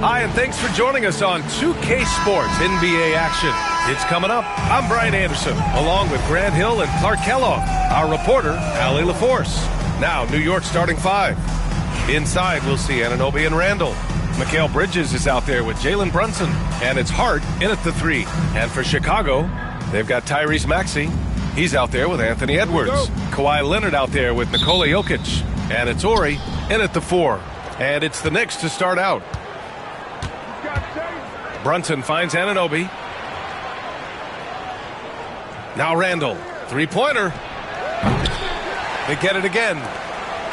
Hi, and thanks for joining us on 2K Sports NBA action. It's coming up. I'm Brian Anderson, along with Grant Hill and Clark Kellogg. Our reporter, Allie LaForce. Now, New York starting five. Inside, we'll see Anunoby and Randall. Mikal Bridges is out there with Jalen Brunson, and it's Hart in at the three. And for Chicago, they've got Tyrese Maxey. He's out there with Anthony Edwards. Kawhi Leonard out there with Nikola Jokic. And it's Ori in at the four. And it's the Knicks to start out. Brunson finds Anunoby. Now Randall. Three-pointer. They get it again.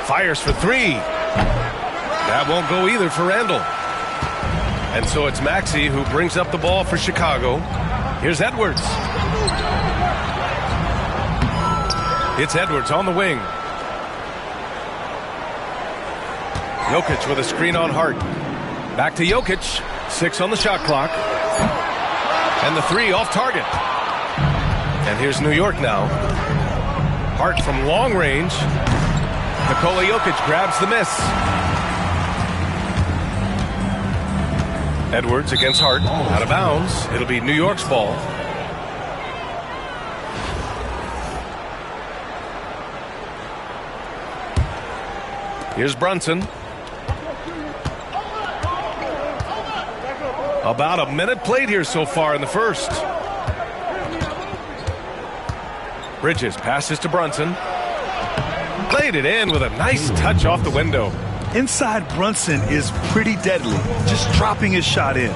Fires for three. That won't go either for Randall. And so it's Maxey who brings up the ball for Chicago. Here's Edwards. It's Edwards on the wing. Jokic with a screen on Hart. Back to Jokic. 6 on the shot clock. And the three off target. And here's New York now. Hart from long range. Nikola Jokic grabs the miss. Edwards against Hart. Out of bounds. It'll be New York's ball. Here's Brunson. About a minute played here so far in the first. Bridges passes to Brunson. Played it in with a nice touch off the window. Inside Brunson is pretty deadly, just dropping his shot in.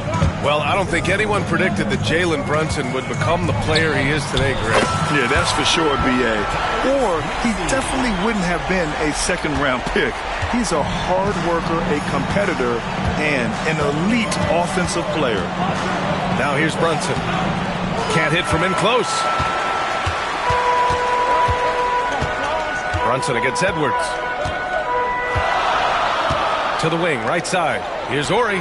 Well, I don't think anyone predicted that Jalen Brunson would become the player he is today, Greg. Yeah, that's for sure, B.A. Or he definitely wouldn't have been a second-round pick. He's a hard worker, a competitor, and an elite offensive player. Now here's Brunson. Can't hit from in close. Brunson against Edwards. To the wing, right side. Here's Ori.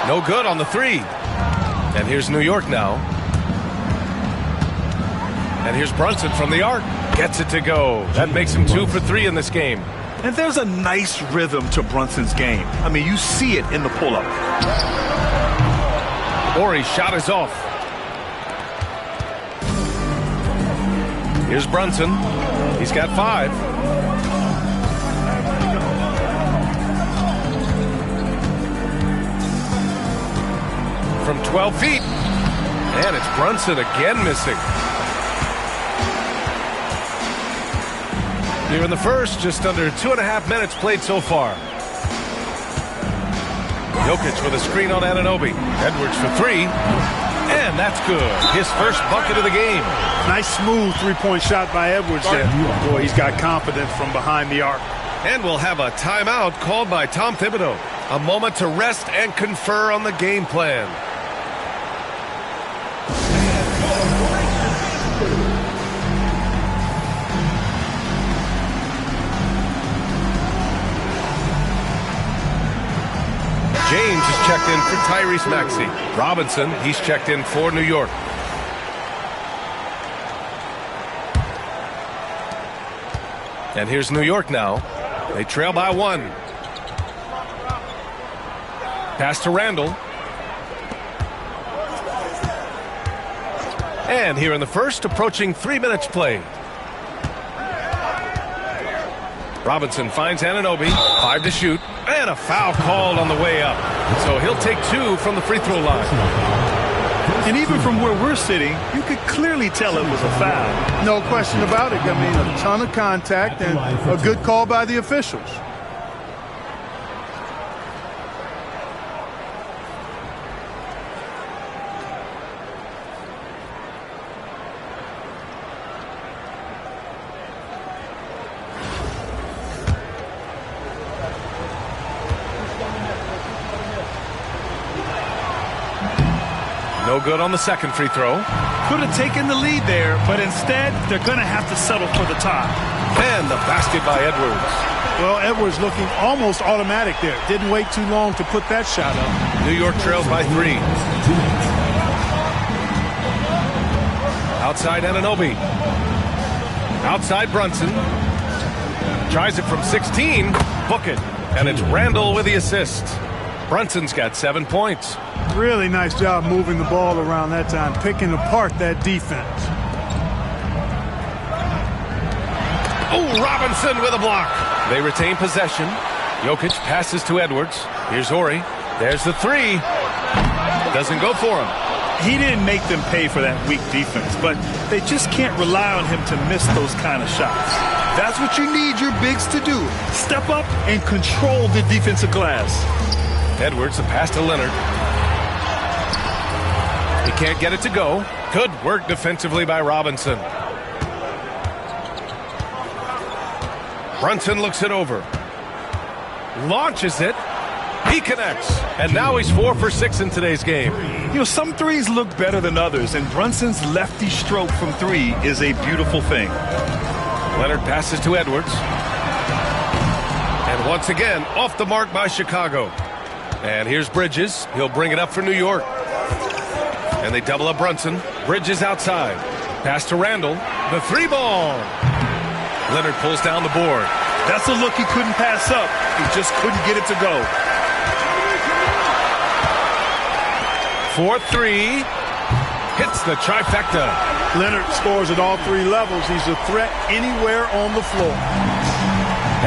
No good on the three. And here's New York now. And here's Brunson from the arc. Gets it to go. That makes him 2 for 3 in this game. And there's a nice rhythm to Brunson's game. I mean, you see it in the pull-up. Ori's shot is off. Here's Brunson. He's got 5. From 12 feet. And it's Brunson again missing. Here in the first, just under 2.5 minutes played so far. Jokic with a screen on Anunoby. Edwards for 3. And that's good. His first bucket of the game. Nice smooth three-point shot by Edwards there. Boy, he's got confidence from behind the arc. And we'll have a timeout called by Tom Thibodeau. A moment to rest and confer on the game plan. James is checked in for Tyrese Maxey. Robinson, he's checked in for New York. And here's New York now. They trail by 1. Pass to Randall. And here in the first, approaching 3 minutes played. Robinson finds Anunoby. 5 to shoot. And a foul called on the way up. So he'll take 2 from the free throw line. And even from where we're sitting, you could clearly tell it was a foul. No question about it. I mean, a ton of contact and a good call by the officials. No good on the second free throw. Could have taken the lead there, but instead, they're going to have to settle for the tie. And the basket by Edwards. Well, Edwards looking almost automatic there. Didn't wait too long to put that shot up. New York trails by 3. Outside Anunoby. Outside Brunson. Tries it from 16. Book it. And it's Randall with the assist. Brunson's got 7 points. Really nice job moving the ball around that time, picking apart that defense. Oh, Robinson with a block. They retain possession. Jokic passes to Edwards. Here's Horry. There's the three. Doesn't go for him. He didn't make them pay for that weak defense, but they just can't rely on him to miss those kind of shots. That's what you need your bigs to do. Step up and control the defensive glass. Edwards, the pass to Leonard. He can't get it to go. Good work defensively by Robinson. Brunson looks it over. Launches it. He connects. And now he's 4 for 6 in today's game. You know, some threes look better than others, and Brunson's lefty stroke from three is a beautiful thing. Leonard passes to Edwards. And once again, off the mark by Chicago. And here's Bridges. He'll bring it up for New York. And they double up Brunson. Bridges outside. Pass to Randall. The three ball. Leonard pulls down the board. That's a look he couldn't pass up. He just couldn't get it to go. 4-3. Hits the trifecta. Leonard scores at all 3 levels. He's a threat anywhere on the floor.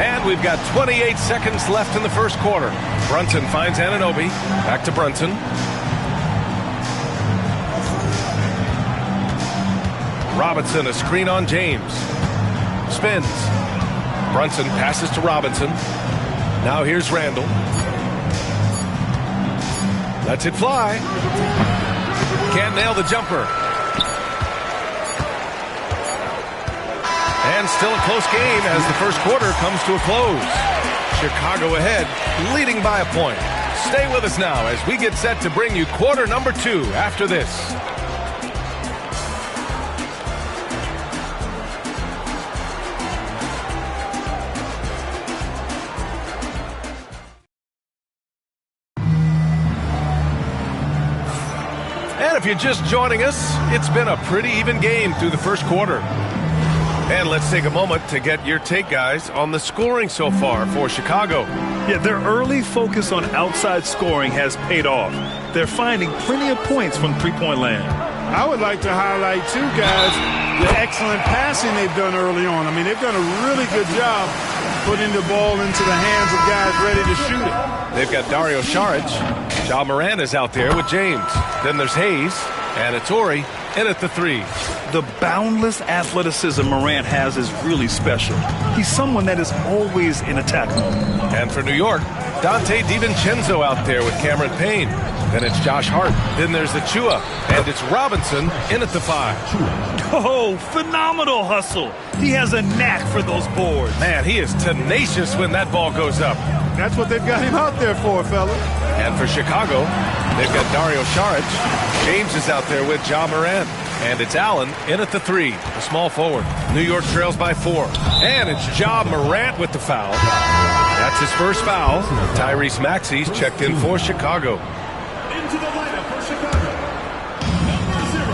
And we've got 28 seconds left in the first quarter. Brunson finds Anunoby. Back to Brunson. Robinson, a screen on James. Spins. Brunson passes to Robinson. Now here's Randall. Lets it fly. Can't nail the jumper. And still a close game as the first quarter comes to a close. Chicago ahead, leading by a point. Stay with us now as we get set to bring you quarter number 2 after this. And if you're just joining us, it's been a pretty even game through the first quarter. And let's take a moment to get your take, guys, on the scoring so far for Chicago. Yeah, their early focus on outside scoring has paid off. They're finding plenty of points from three-point land. I would like to highlight, too, guys, the excellent passing they've done early on. I mean, they've done a really good job putting the ball into the hands of guys ready to shoot it. They've got Dario Saric. Ja Morant is out there with James. Then there's Hayes, and it's Horry in at the three. The boundless athleticism Morant has is really special. He's someone that is always in attack mode. And for New York, Dante DiVincenzo out there with Cameron Payne. Then it's Josh Hart. Then there's the Chua. And it's Robinson in at the 5. Oh, phenomenal hustle. He has a knack for those boards. Man, he is tenacious when that ball goes up. That's what they've got him out there for, fella. And for Chicago, they've got Dario Saric. James is out there with Ja Morant. And it's Allen in at the 3, a small forward. New York trails by 4. And it's Ja Morant with the foul. That's his first foul. Tyrese Maxey's checked in for Chicago. Into the lineup for Chicago, number 0,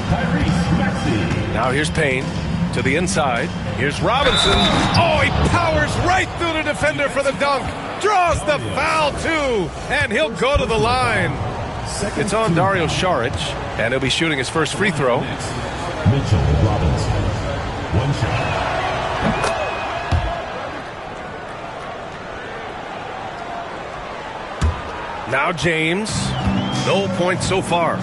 Tyrese Maxey. Now here's Payne to the inside. Here's Robinson. Oh, he powers right through the defender for the dunk. Draws the foul, too. And he'll go to the line. It's on Dario Saric, and he'll be shooting his first free throw. Mitchell Robinson, 1 shot. Now James. No points so far.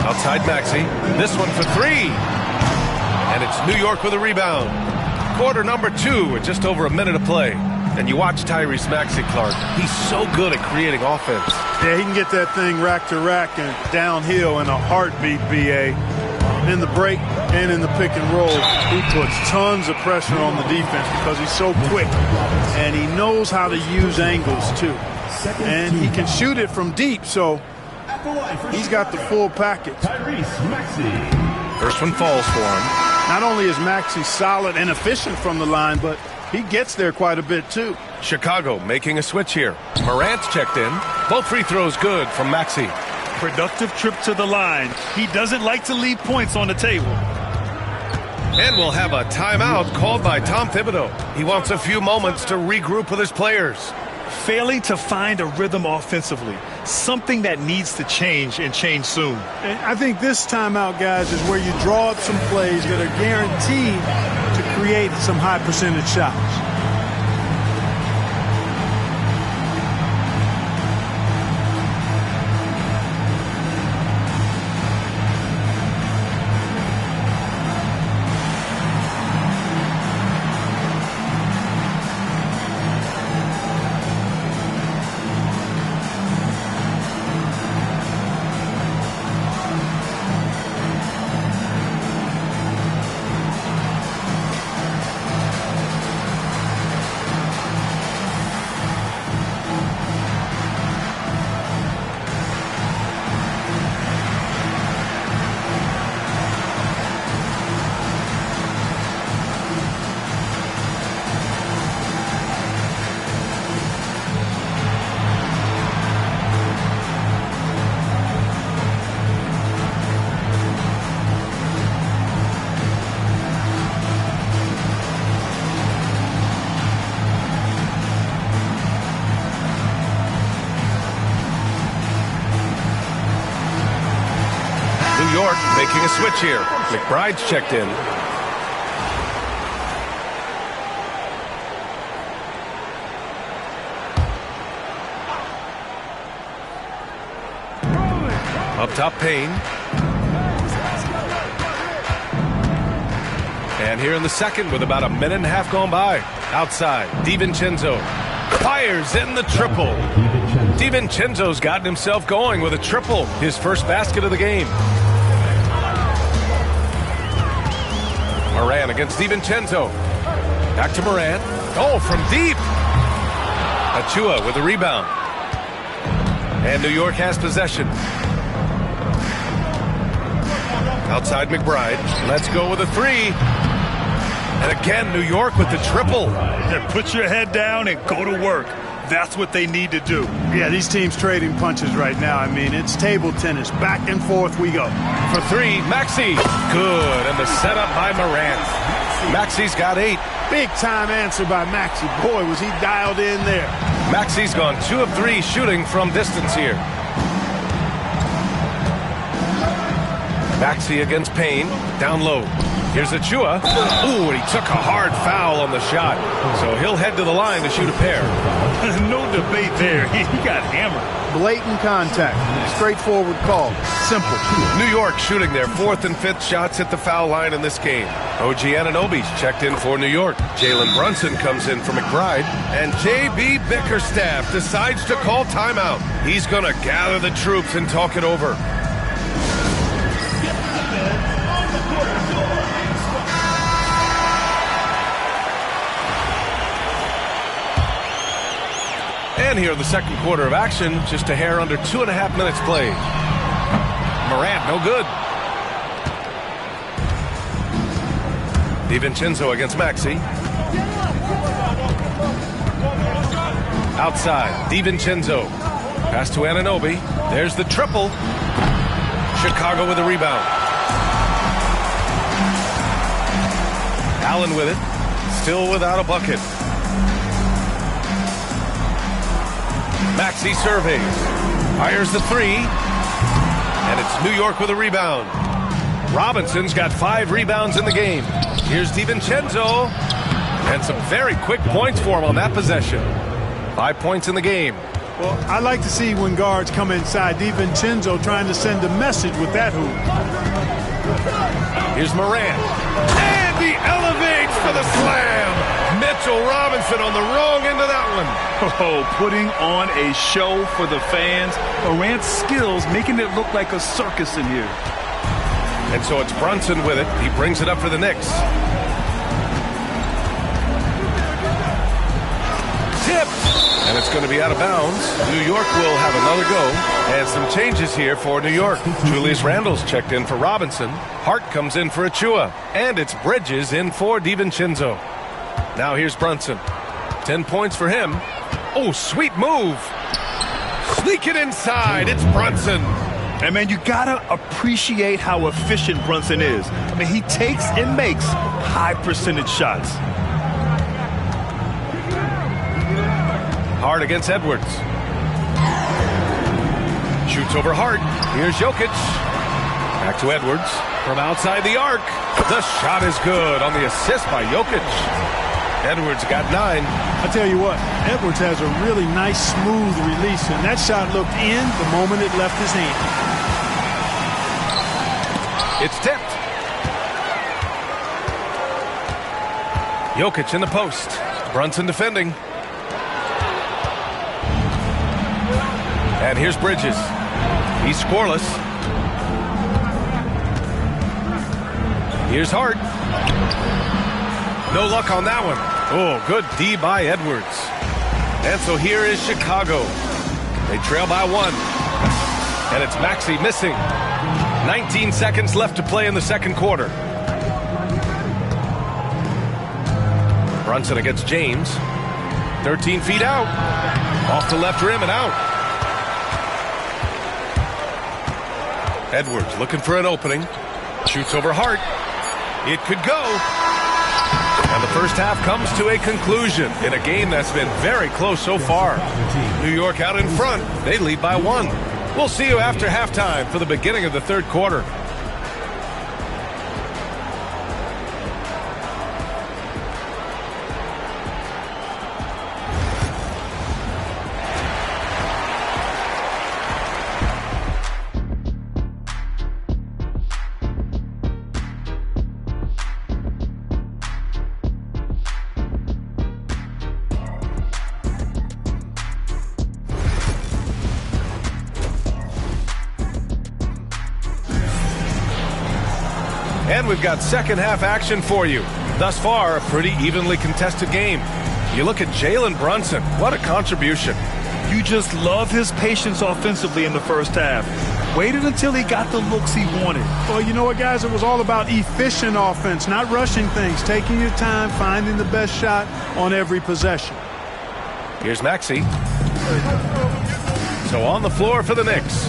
Outside Maxey. This one for 3. And it's New York with a rebound. Quarter number 2 with just over a minute of play. And you watch Tyrese Maxey, Clark. He's so good at creating offense. Yeah, he can get that thing rack to rack and downhill in a heartbeat, BA. In the break and in the pick and roll, he puts tons of pressure on the defense because he's so quick. And he knows how to use angles, too. And he can shoot it from deep, so he's got the full package. Tyrese Maxey. First one falls for him. Not only is Maxey solid and efficient from the line, but he gets there quite a bit, too. Chicago making a switch here. Morant's checked in. Both free throws good from Maxey. Productive trip to the line. He doesn't like to leave points on the table. And we'll have a timeout called by Tom Thibodeau. He wants a few moments to regroup with his players. Failing to find a rhythm offensively, something that needs to change and change soon. And I think this timeout, guys, is where you draw up some plays that are guaranteed to create some high percentage shots. New York making a switch here. McBride's checked in. Up top, Payne. And here in the second with about a minute and a half gone by. Outside, DiVincenzo fires in the triple. DiVincenzo's gotten himself going with a triple, his first basket of the game. Moran against DiVincenzo. Back to Moran. Oh, from deep. Achua with a rebound. And New York has possession. Outside McBride. Let's go with a three. And again, New York with the triple. Yeah, put your head down and go to work. That's what they need to do. Yeah, these teams trading punches right now. I mean, it's table tennis. Back and forth we go. For three, Maxey. Good. And the setup by Moran. Maxey's got 8. Big time answer by Maxey. Boy, was he dialed in there. Maxey's gone 2 of 3 shooting from distance here. Maxey against Payne. Down low. Here's Achua. Ooh, and he took a hard foul on the shot. So he'll head to the line to shoot a pair. No debate there. He got hammered. Blatant contact. Straightforward call. Simple. New York shooting their 4th and 5th shots at the foul line in this game. OG Anunoby's checked in for New York. Jalen Brunson comes in for McBride. And J.B. Bickerstaff decides to call timeout. He's going to gather the troops and talk it over. And here in the second quarter of action, just a hair under 2.5 minutes played. Morant, no good. DiVincenzo against Maxey. Outside, DiVincenzo. Pass to Anunoby. There's the triple. Chicago with a rebound. Allen with it. Still without a bucket. Maxey surveys. Fires the three. And it's New York with a rebound. Robinson's got 5 rebounds in the game. Here's DiVincenzo. And some very quick points for him on that possession. 5 points in the game. Well, I like to see when guards come inside. DiVincenzo trying to send a message with that hoop. Here's Moran. And he elevates for the slam. Mitchell Robinson on the wrong end of that one. Oh, putting on a show for the fans. Morant's skills making it look like a circus in here. And so it's Brunson with it. He brings it up for the Knicks. Tipped. And it's going to be out of bounds. New York will have another go. And some changes here for New York. Julius Randle's checked in for Robinson. Hart comes in for Achua. And it's Bridges in for DiVincenzo. Now here's Brunson. 10 points for him. Oh, sweet move. Sneak it inside. It's Brunson. And, man, you got to appreciate how efficient Brunson is. I mean, he takes and makes high-percentage shots. Hart against Edwards. Shoots over Hart. Here's Jokic. Back to Edwards. From outside the arc. The shot is good on the assist by Jokic. Edwards got 9. I tell you what, Edwards has a really nice, smooth release, and that shot looked in the moment it left his hand. It's tipped. Jokic in the post. Brunson defending. And here's Bridges. He's scoreless. Here's Hart. No luck on that one. Oh, good D by Edwards. And so here is Chicago. They trail by 1. And it's Maxey missing. 19 seconds left to play in the second quarter. Brunson against James. 13 feet out. Off the left rim and out. Edwards looking for an opening. Shoots over Hart. It could go. And the first half comes to a conclusion in a game that's been very close so far. New York out in front. They lead by 1. We'll see you after halftime for the beginning of the third quarter. And we've got second half action for you. Thus far, a pretty evenly contested game. You look at Jalen Brunson. What a contribution. You just love his patience offensively in the first half. Waited until he got the looks he wanted. Well, you know what, guys? It was all about efficient offense, not rushing things, taking your time, finding the best shot on every possession. Here's Maxey. So on the floor for the Knicks.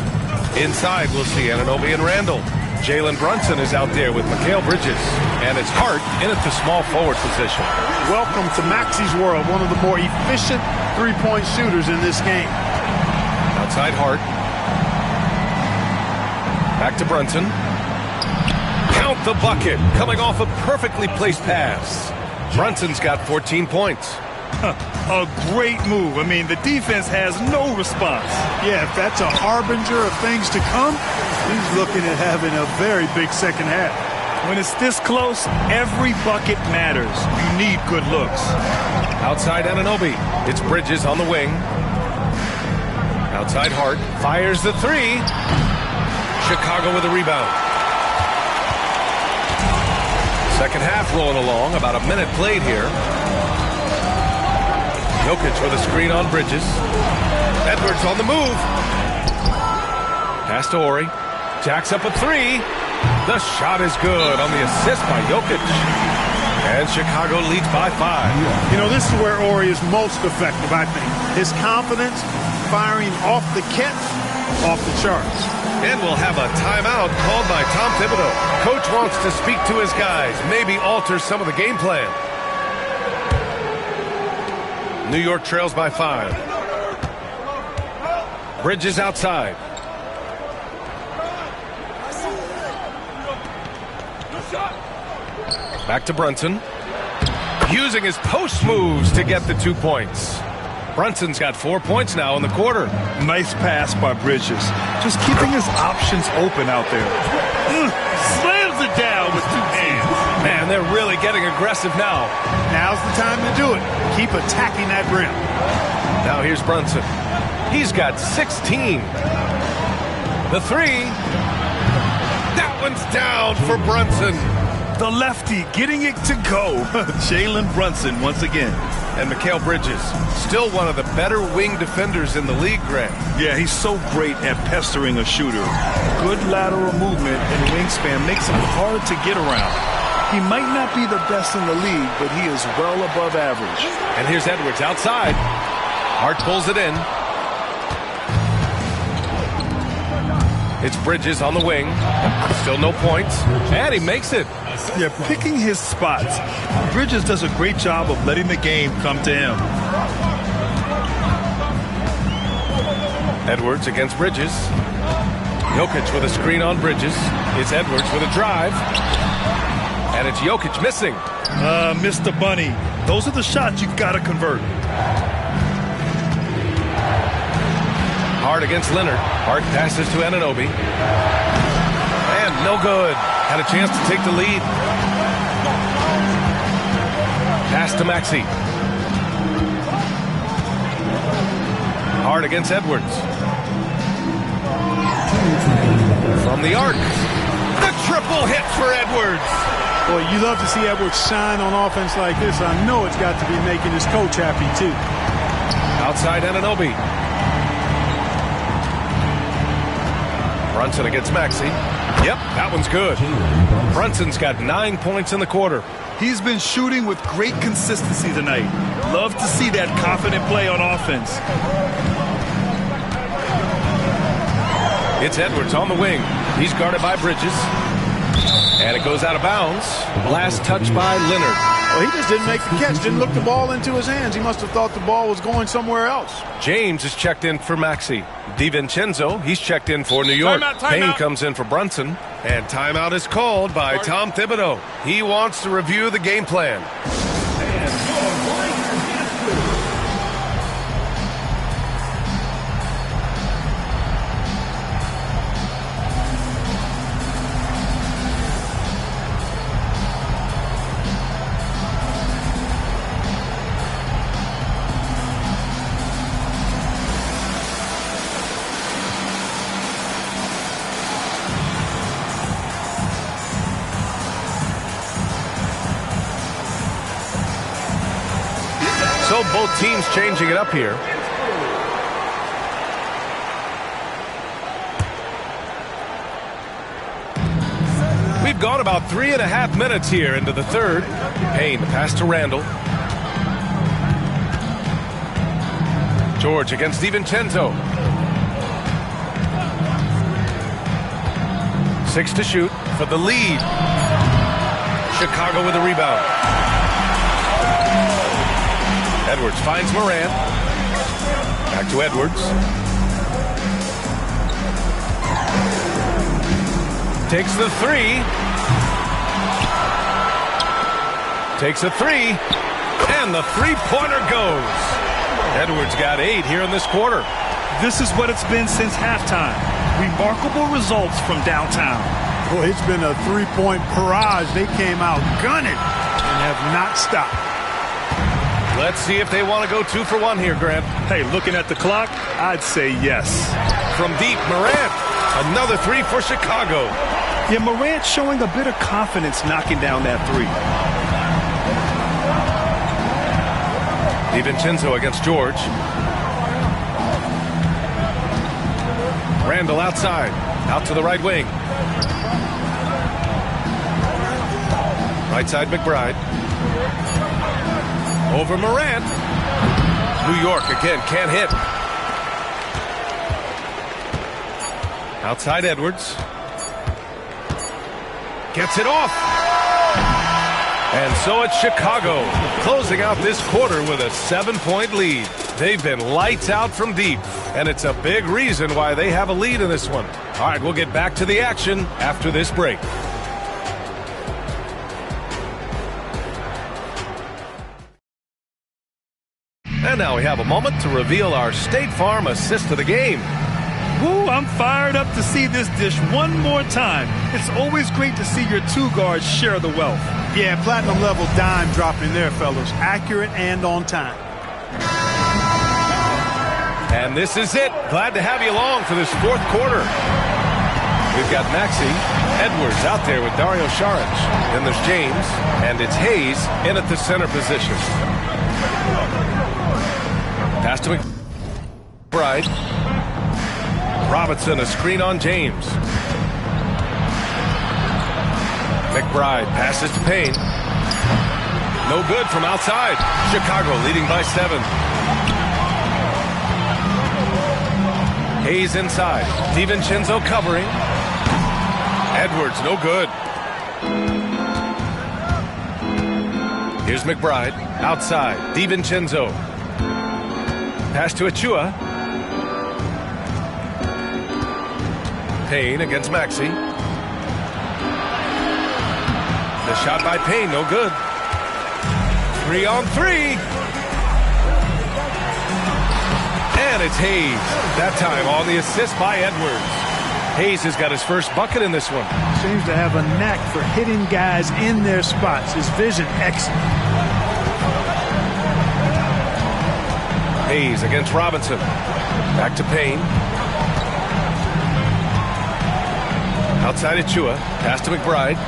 Inside, we'll see Anunoby and Randall. Jalen Brunson is out there with Mikal Bridges. And it's Hart in at the small forward position. Welcome to Maxey's world, one of the more efficient three-point shooters in this game. Outside Hart. Back to Brunson. Count the bucket, coming off a perfectly placed pass. Brunson's got 14 points. A great move. I mean, the defense has no response. Yeah, if that's a harbinger of things to come, he's looking at having a very big second half. When it's this close, every bucket matters. You need good looks. Outside Anunoby. It's Bridges on the wing. Outside Hart. Fires the three. Chicago with a rebound. Second half rolling along. About a minute played here. Jokic with a screen on Bridges. Edwards on the move. Pass to Horry. Jacks up a three. The shot is good on the assist by Jokic. And Chicago leads by 5. You know, this is where Horry is most effective, I think. His confidence, firing off the catch, off the charts. And we'll have a timeout called by Tom Thibodeau. Coach wants to speak to his guys, maybe alter some of the game plan. New York trails by 5. Bridges outside. Back to Brunson. Using his post moves to get the 2 points. Brunson's got 4 points now in the quarter. Nice pass by Bridges. Just keeping his options open out there. Slams it down with 2 hands. Man, they're really getting aggressive now. Now's the time to do it. Keep attacking that rim. Now here's Brunson. He's got 16. The three. That one's down for Brunson. The lefty getting it to go. Jalen Brunson once again. And Mikal Bridges, still one of the better wing defenders in the league, Grant. Yeah, he's so great at pestering a shooter. Good lateral movement and wingspan makes him hard to get around. He might not be the best in the league, but he is well above average. And here's Edwards outside. Hart pulls it in. It's Bridges on the wing. Still no points. And he makes it. Yeah, picking his spots. Bridges does a great job of letting the game come to him. Edwards against Bridges. Jokic with a screen on Bridges. It's Edwards with a drive. And it's Jokic missing. Missed the bunny. Those are the shots you've got to convert. Hart against Leonard. Hart passes to Anunoby. And no good. Had a chance to take the lead. Pass to Maxey. Hart against Edwards. From the arc. The triple hit for Edwards. Boy, you love to see Edwards shine on offense like this. I know it's got to be making his coach happy, too. Outside Anunoby. Brunson against Maxey. Yep, that one's good. Brunson's got 9 points in the quarter. He's been shooting with great consistency tonight. Love to see that confident play on offense. It's Edwards on the wing. He's guarded by Bridges. And it goes out of bounds. Last touch by Leonard. Well, he just didn't make the catch, didn't look the ball into his hands. He must have thought the ball was going somewhere else. James is checked in for Maxey. DiVincenzo, he's checked in for New York. Payne comes in for Brunson. And timeout is called by Tom Thibodeau. He wants to review the game plan. So both teams changing it up here. We've gone about 3.5 minutes here into the third. Payne, pass to Randall. George against DiVincenzo. 6 to shoot for the lead. Chicago with a rebound. Edwards finds Morant. Back to Edwards. Takes the three. Takes a three. And the three-pointer goes. Edwards got 8 here in this quarter. This is what it's been since halftime. Remarkable results from downtown. Boy, it's been a three-point barrage. They came out gunning and have not stopped. Let's see if they want to go 2 for 1 here, Grant. Hey, looking at the clock, I'd say yes. From deep, Morant. Another 3 for Chicago. Yeah, Morant showing a bit of confidence knocking down that 3. DiVincenzo against George. Randall outside. Out to the right wing. Right side, McBride. Over Morant. New York again can't hit. Outside Edwards. Gets it off. And so it's Chicago closing out this quarter with a 7-point lead. They've been lights out from deep, and it's a big reason why they have a lead in this one. All right, we'll get back to the action after this break. And now we have a moment to reveal our State Farm assist of the game. Woo, I'm fired up to see this dish one more time. It's always great to see your 2 guards share the wealth. Yeah, platinum level dime dropping there, fellas. Accurate and on time. And this is it. Glad to have you along for this 4th quarter. We've got Maxey, Edwards out there with Dario Saric. Then there's James, and it's Hayes in at the center position. Pass to McBride. Robinson, a screen on James. McBride passes to Payne. No good from outside. Chicago leading by 7. Hayes inside. DiVincenzo covering. Edwards, no good. Here's McBride. Outside. DiVincenzo. Pass to Achua. Payne against Maxey. The shot by Payne, no good. 3-on-3. And it's Hayes. That time on the assist by Edwards. Hayes has got his first bucket in this one. Seems to have a knack for hitting guys in their spots. His vision excellent. Hayes against Robinson. Back to Payne. Outside Achua. Pass to McBride.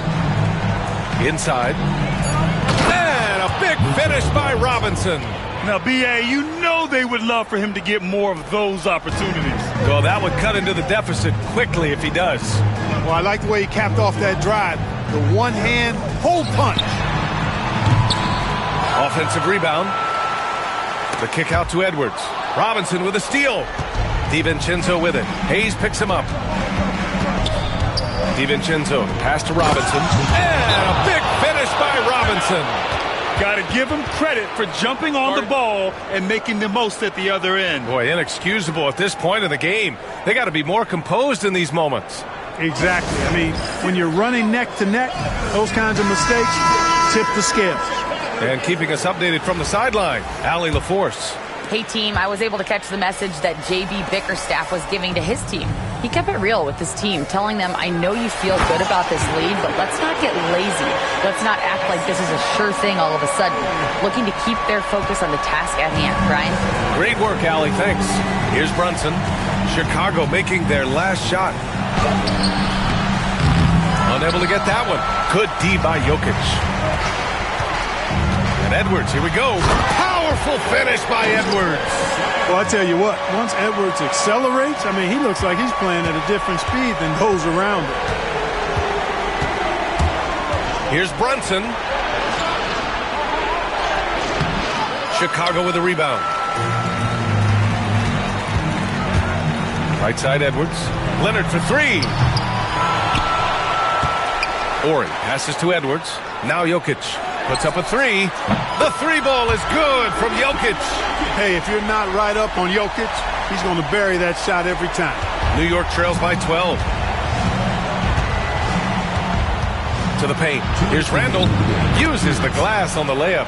Inside. And a big finish by Robinson. Now, B.A., you know they would love for him to get more of those opportunities. Well, that would cut into the deficit quickly if he does. Well, I like the way he capped off that drive. The one-hand hold punch. Offensive rebound. The kick out to Edwards. Robinson with a steal. DiVincenzo with it. Hayes picks him up. DiVincenzo, pass to Robinson. And a big finish by Robinson. Got to give him credit for jumping on the ball and making the most at the other end. Boy, inexcusable at this point in the game. They got to be more composed in these moments. Exactly. I mean, when you're running neck to neck, those kinds of mistakes tip the scales. And keeping us updated from the sideline, Allie LaForce. Hey, team, I was able to catch the message that J.B. Bickerstaff was giving to his team. He kept it real with his team, telling them, I know you feel good about this lead, but let's not get lazy. Let's not act like this is a sure thing all of a sudden. Looking to keep their focus on the task at hand. Brian? Great work, Allie. Thanks. Here's Brunson. Chicago making their last shot. Unable to get that one. Good D by Jokic. And Edwards, here we go. Powerful finish by Edwards. Well, I tell you what, once Edwards accelerates, I mean, he looks like he's playing at a different speed than those around him. Here's Brunson. Chicago with a rebound. Right side Edwards. Leonard for three. Ori passes to Edwards. Now Jokic puts up a three. The three ball is good from Jokic. Hey, if you're not right up on Jokic, he's going to bury that shot every time. New York trails by 12. To the paint. Here's Randall. Uses the glass on the layup.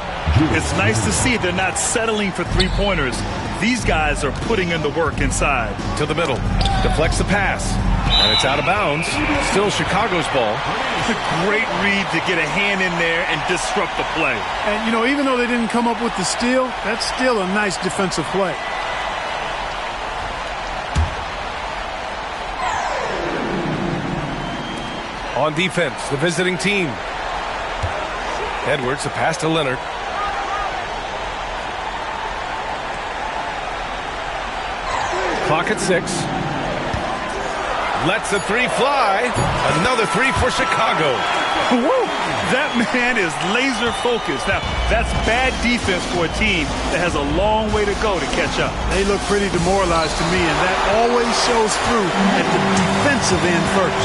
It's nice to see they're not settling for three-pointers. These guys are putting in the work inside. To the middle. Deflects the pass. And it's out of bounds. Still Chicago's ball. It's a great read to get a hand in there and disrupt the play. And, you know, even though they didn't come up with the steal, that's still a nice defensive play. On defense, the visiting team. Edwards, a pass to Leonard. Clock at 6. Lets the three fly. Another three for Chicago. Woo! That man is laser focused. Now, that's bad defense for a team that has a long way to go to catch up. They look pretty demoralized to me, and that always shows through at the defensive end first.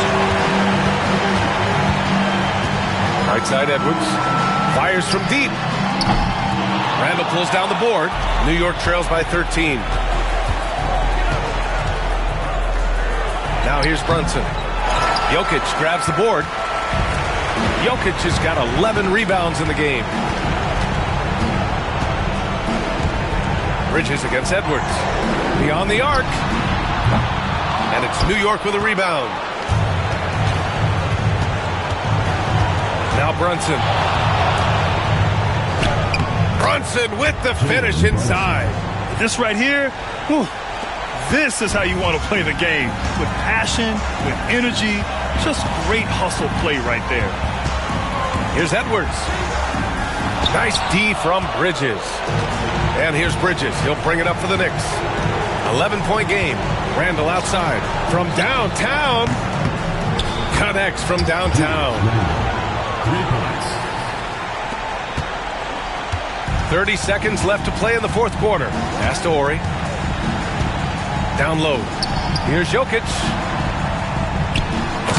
Right side Edwards. Fires from deep. Randall pulls down the board. New York trails by 13. Now here's Brunson. Jokic grabs the board. Jokic has got 11 rebounds in the game. Bridges against Edwards. Beyond the arc. And it's New York with a rebound. Now Brunson. Brunson with the finish inside. This right here, whew, this is how you want to play the game. With passion, with energy, just great hustle play right there. Here's Edwards. Nice D from Bridges. And here's Bridges. He'll bring it up for the Knicks. 11-point game. Randall outside. From downtown. Connects from downtown. 30 seconds left to play in the fourth quarter. Pass to Ori. Down low. Here's Jokic.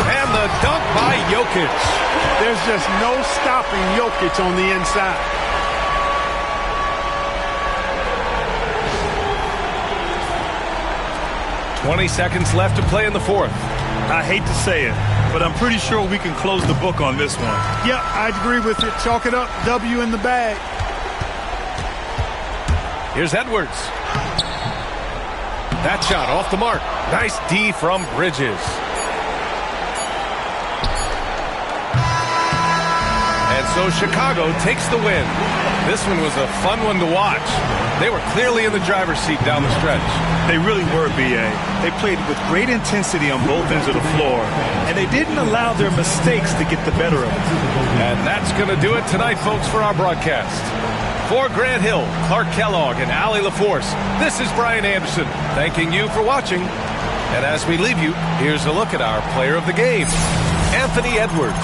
And the dunk by Jokic. There's just no stopping Jokic on the inside. "20 seconds left to play in the fourth. I hate to say it, but I'm pretty sure we can close the book on this one. Yep, I agree with it. Chalk it up. W in the bag. Here's Edwards. That shot off the mark. Nice D from Bridges. And so Chicago takes the win. This one was a fun one to watch. They were clearly in the driver's seat down the stretch. They really were, B.A. They played with great intensity on both ends of the floor, and they didn't allow their mistakes to get the better of them. And that's going to do it tonight, folks, for our broadcast. For Grant Hill, Clark Kellogg, and Allie LaForce, this is Brian Anderson, thanking you for watching. And as we leave you, here's a look at our player of the game, Anthony Edwards.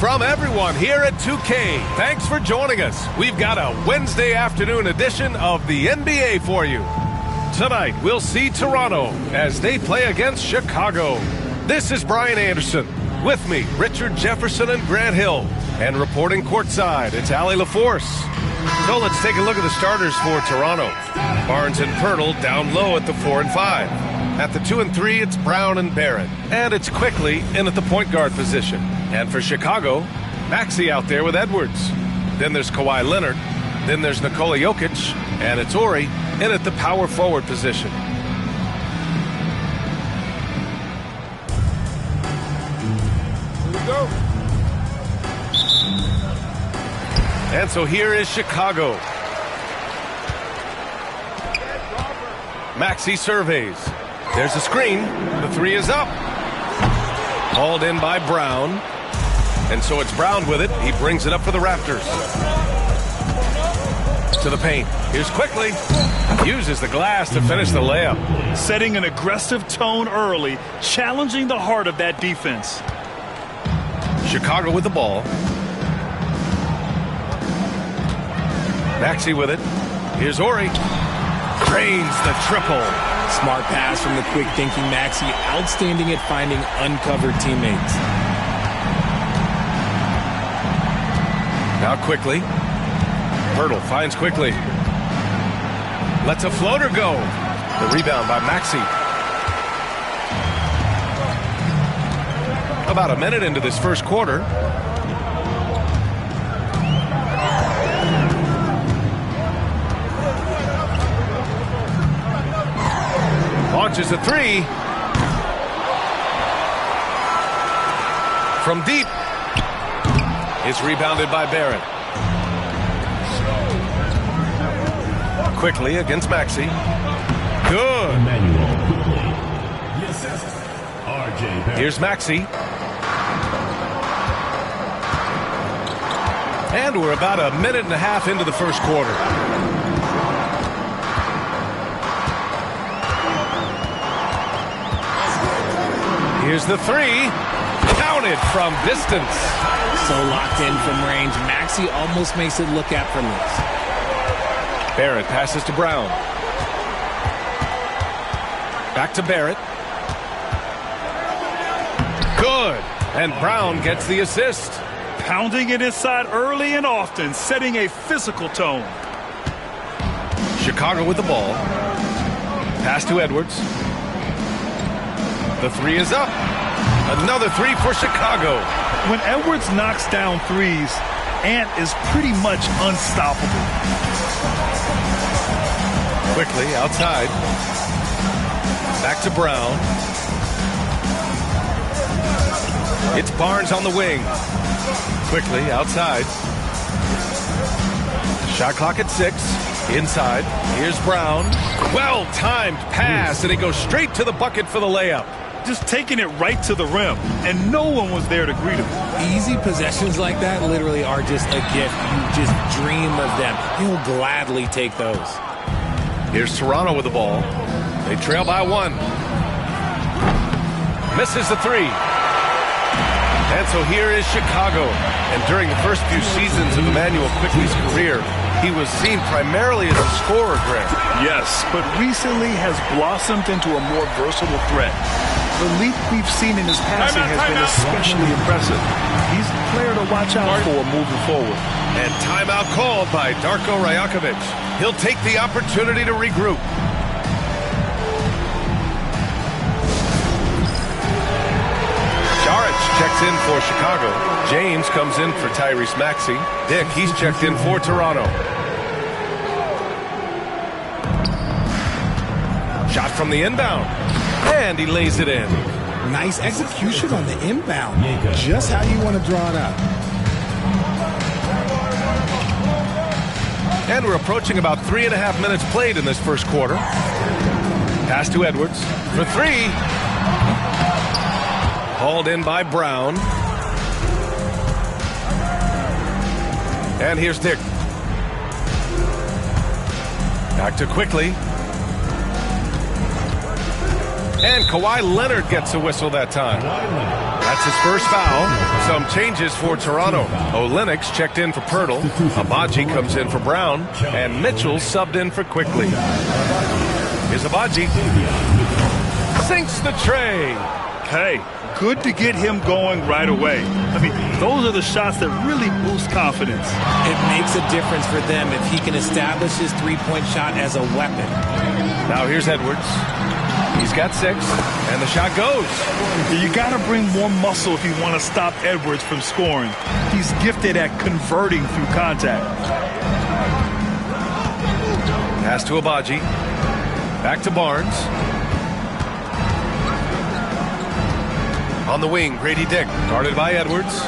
From everyone here at 2K, thanks for joining us. We've got a Wednesday afternoon edition of the NBA for you. Tonight, we'll see Toronto as they play against Chicago. This is Brian Anderson. With me, Richard Jefferson and Grant Hill. And reporting courtside, it's Allie LaForce. So let's take a look at the starters for Toronto. Barnes and Poeltl down low at the 4 and 5. At the 2 and 3, it's Brown and Barrett. And it's Quickly in at the point guard position. And for Chicago, Maxey out there with Edwards. Then there's Kawhi Leonard. Then there's Nikola Jokic. And it's Ori in at the power forward position. Here we go. And so here is Chicago. Maxey surveys. There's a screen. The 3 is up. Hauled in by Brown. And so it's Brown with it. He brings it up for the Raptors. To the paint. Here's Quickly. Uses the glass to finish the layup. Setting an aggressive tone early, challenging the heart of that defense. Chicago with the ball. Maxey with it. Here's Ori. Drains the triple. Smart pass from the quick-thinking Maxey. Outstanding at finding uncovered teammates. Now Quickly. Poeltl finds Quickly. Lets a floater go. The rebound by Maxey. About a minute into this first quarter. Launches a 3. From deep. It's rebounded by Barrett. Quickly against Maxey. Good. Here's Maxey. And we're about a minute and a half into the first quarter. Here's the 3. Counted from distance. So locked in from range. Maxey almost makes it look effortless. Barrett passes to Brown. Back to Barrett. Good. And Brown gets the assist. Pounding it inside early and often, setting a physical tone. Chicago with the ball. Pass to Edwards. The 3 is up. Another 3 for Chicago. When Edwards knocks down threes, Ant is pretty much unstoppable. Quickly outside. Back to Brown. It's Barnes on the wing. Quickly outside. Shot clock at 6. Inside. Here's Brown. Well-timed pass, and he goes straight to the bucket for the layup. Just taking it right to the rim, and no one was there to greet him. Easy possessions like that literally are just a gift. You just dream of them. He'll gladly take those. Here's Toronto with the ball. They trail by 1. Misses the 3. And so here is Chicago. And during the first few seasons of Immanuel Quickley's career, he was seen primarily as a scorer, Grant. Yes, but recently has blossomed into a more versatile threat. The leap we've seen in his passing has been especially impressive. He's a player to watch out for moving forward. And timeout called by Darko Rajakovic. He'll take the opportunity to regroup. Saric checks in for Chicago. James comes in for Tyrese Maxey. Dick, he's checked in for Toronto. Shot from the inbound. And he lays it in. Nice execution on the inbound. Just how you want to draw it up. And we're approaching about 3.5 minutes played in this first quarter. Pass to Edwards for 3. Hauled in by Brown. And here's Dick. Back to Quickly. And Kawhi Leonard gets a whistle that time. That's his first foul. Some changes for Toronto. Olynyk's checked in for Pirtle. Agbaji comes in for Brown. And Mitchell subbed in for Quickly. Here's Agbaji. Sinks the tray. Hey, good to get him going right away. I mean, those are the shots that really boost confidence. It makes a difference for them if he can establish his three-point shot as a weapon. Now here's Edwards. He's got 6, and the shot goes. You got to bring more muscle if you want to stop Edwards from scoring. He's gifted at converting through contact. Pass to Agbaji. Back to Barnes. On the wing, Grady Dick, guarded by Edwards.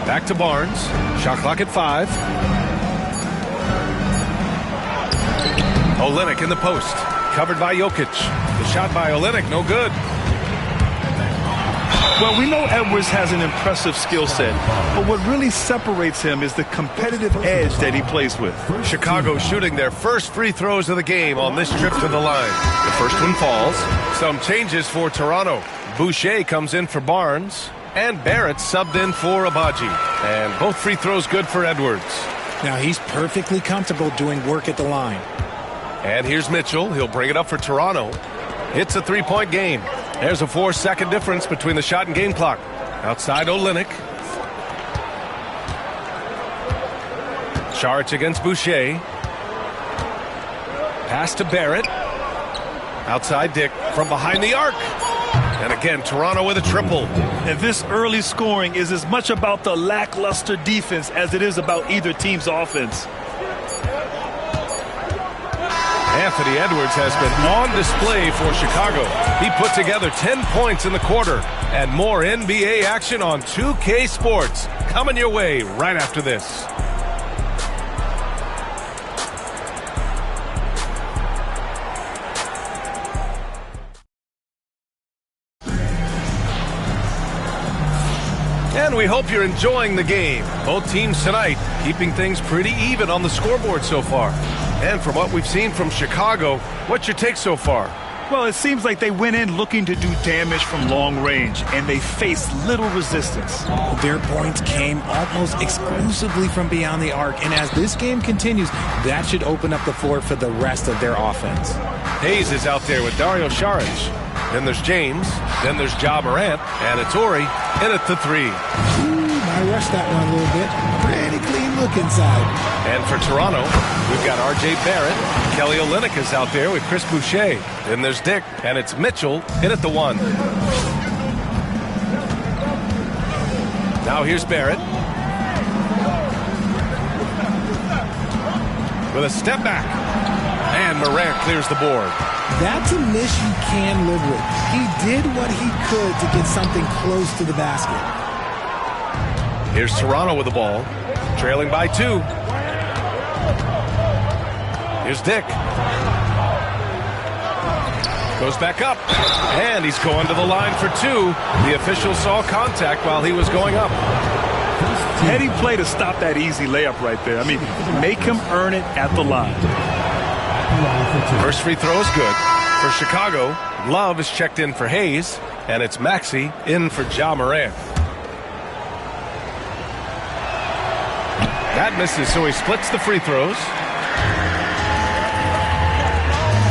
Back to Barnes. Shot clock at 5. Olynyk in the post, covered by Jokic. The shot by Olynyk, no good. Well, we know Edwards has an impressive skill set, but what really separates him is the competitive edge that he plays with. Chicago shooting their first free throws of the game on this trip to the line. The first one falls. Some changes for Toronto. Boucher comes in for Barnes, and Barrett subbed in for Agbaji. And both free throws good for Edwards. Now he's perfectly comfortable doing work at the line. And here's Mitchell. He'll bring it up for Toronto. It's a 3-point game. There's a 4-second difference between the shot and game clock. Outside Olynyk. Charge against Boucher. Pass to Barrett. Outside Dick from behind the arc. And again, Toronto with a triple. And this early scoring is as much about the lackluster defense as it is about either team's offense. Anthony Edwards has been on display for Chicago. He put together 10 points in the quarter. And more NBA action on 2K Sports coming your way right after this. And we hope you're enjoying the game. Both teams tonight keeping things pretty even on the scoreboard so far. And from what we've seen from Chicago, what's your take so far? Well, it seems like they went in looking to do damage from long range, and they faced little resistance. Their points came almost exclusively from beyond the arc, and as this game continues, that should open up the floor for the rest of their offense. Hayes is out there with Dario Saric. Then there's James. Then there's Ja Morant. And it's Ori in at the 3. I rushed that one a little bit. Pretty clean look inside. And for Toronto, we've got R.J. Barrett. Kelly Olynyk is out there with Chris Boucher. Then there's Dick. And it's Mitchell in at the 1. Now here's Barrett. With a step back. And Morant clears the board. That's a miss you can live with. He did what he could to get something close to the basket. Here's Toronto with the ball, trailing by 2. Here's Dick. Goes back up, and he's going to the line for 2. The official saw contact while he was going up. Heady play to stop that easy layup right there. I mean, make him earn it at the line. First free throw is good. For Chicago, Love is checked in for Hayes, and it's Maxey in for Ja Morant. That misses, so he splits the free throws.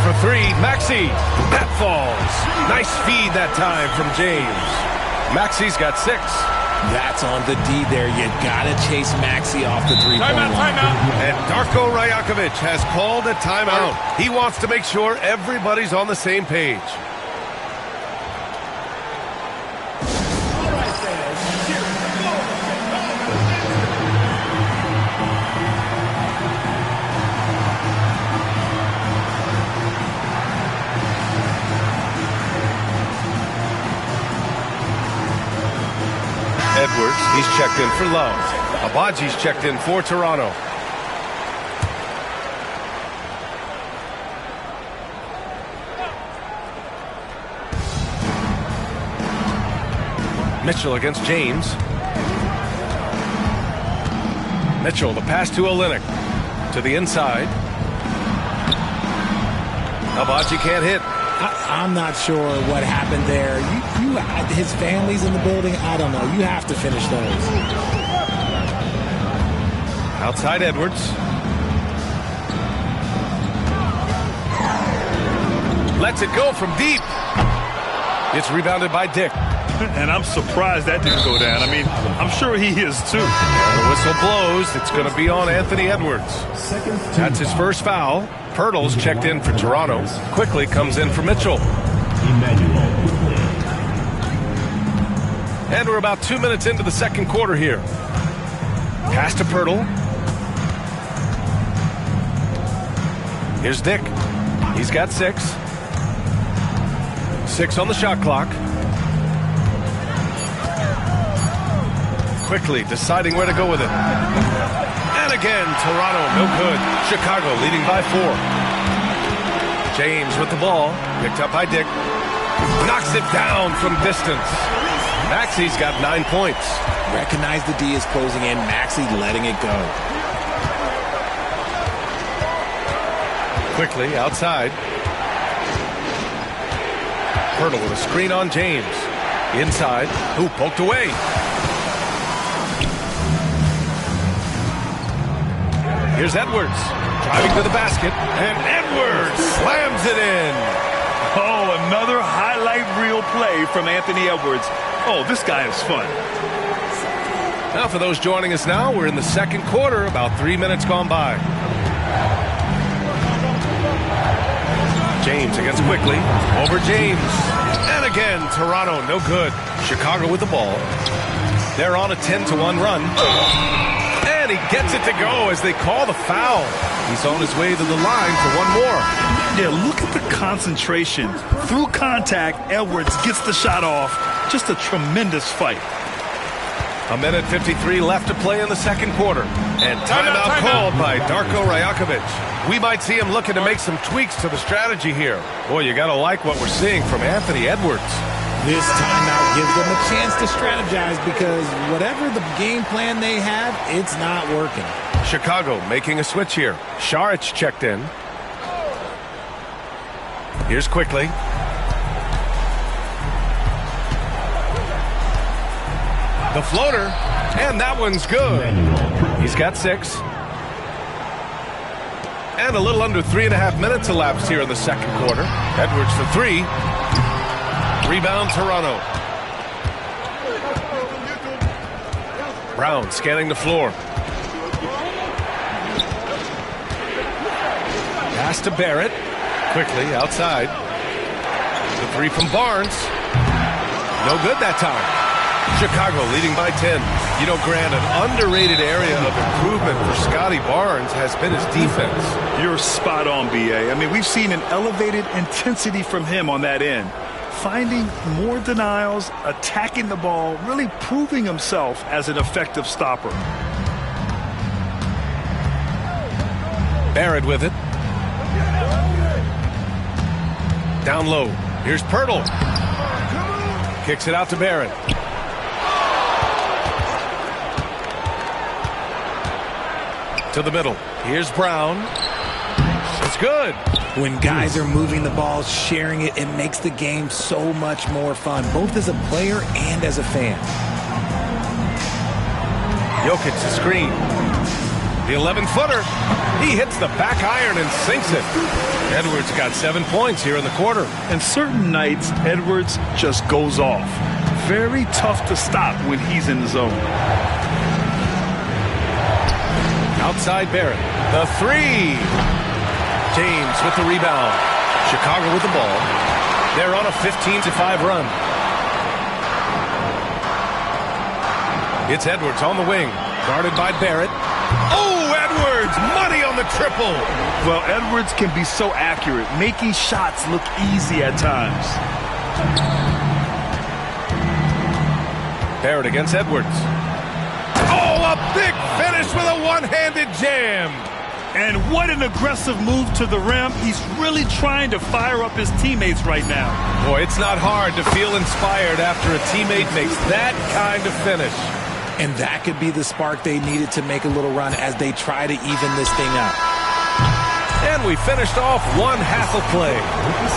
For 3, Maxey. That falls. Nice feed that time from James. Maxey's got 6. That's on the D there. You gotta chase Maxey off the 3-point line. And Darko Rajakovic has called a timeout. He wants to make sure everybody's on the same page. Edwards, he's checked in for Love. Agbaji's checked in for Toronto. Mitchell against James. Mitchell, the pass to Olynyk. To the inside. Agbaji can't hit. I'm not sure what happened there. His family's in the building. I don't know. You have to finish those. Outside Edwards. Lets it go from deep. It's rebounded by Dick. And I'm surprised that didn't go down. I mean, I'm sure he is too. And the whistle blows. It's going to be on Anthony Edwards. That's his first foul. Pirtle's checked in for Toronto. Quickly comes in for Mitchell. And we're about 2 minutes into the second quarter here. Pass to Pirtle. Here's Dick. He's got 6. 6 on the shot clock. Quickly deciding where to go with it. And again, Toronto, no good. Chicago leading by 4. James with the ball. Picked up by Dick. Knocks it down from distance. Maxi's got 9 points. Recognize the D is closing in. Maxi letting it go. Quickly outside. Pirtle with a screen on James. Inside. Ooh, poked away. Here's Edwards, driving to the basket, and Edwards slams it in. Oh, another highlight reel play from Anthony Edwards. Oh, this guy is fun. Now for those joining us now, we're in the second quarter, about 3 minutes gone by. James against Quickly, over James. And again, Toronto, no good. Chicago with the ball. They're on a 10-1 run. And he gets it to go as they call the foul. He's on his way to the line for one more. Yeah, look at the concentration. Through contact, Edwards gets the shot off. Just a tremendous fight. 1:53 left to play in the second quarter. And timeout called by Darko Rajakovic. We might see him looking to make some tweaks to the strategy here. Boy, you got to like what we're seeing from Anthony Edwards. This timeout gives them a chance to strategize because whatever the game plan they have, it's not working. Chicago making a switch here. Šarić checked in. Here's Quickly. The floater, and that one's good. He's got 6. And a little under 3.5 minutes elapsed here in the second quarter. Edwards for 3. Rebound, Toronto. Brown scanning the floor. Pass to Barrett. Quickly outside. The 3 from Barnes. No good that time. Chicago leading by 10. You know, Grant, an underrated area of improvement for Scotty Barnes has been his defense. You're spot on, B.A. I mean, we've seen an elevated intensity from him on that end. Finding more denials, attacking the ball, really proving himself as an effective stopper. Barrett with it. Down low. Here's Pirtle. Kicks it out to Barrett. To the middle. Here's Brown. It's good. When guys are moving the ball, sharing it, it makes the game so much more fun, both as a player and as a fan. Jokic the screen. The 11-footer. He hits the back iron and sinks it. Edwards got 7 points here in the quarter. And certain nights, Edwards just goes off. Very tough to stop when he's in the zone. Outside Barrett. The 3. James with the rebound. Chicago with the ball. They're on a 15-5 run. It's Edwards on the wing. Guarded by Barrett. Oh, Edwards! Money on the triple! Well, Edwards can be so accurate, making shots look easy at times. Barrett against Edwards. Oh, a big finish with a one-handed jam. And what an aggressive move to the rim. He's really trying to fire up his teammates right now. Boy, it's not hard to feel inspired after a teammate makes that kind of finish. And that could be the spark they needed to make a little run as they try to even this thing up. And we finished off one half of play.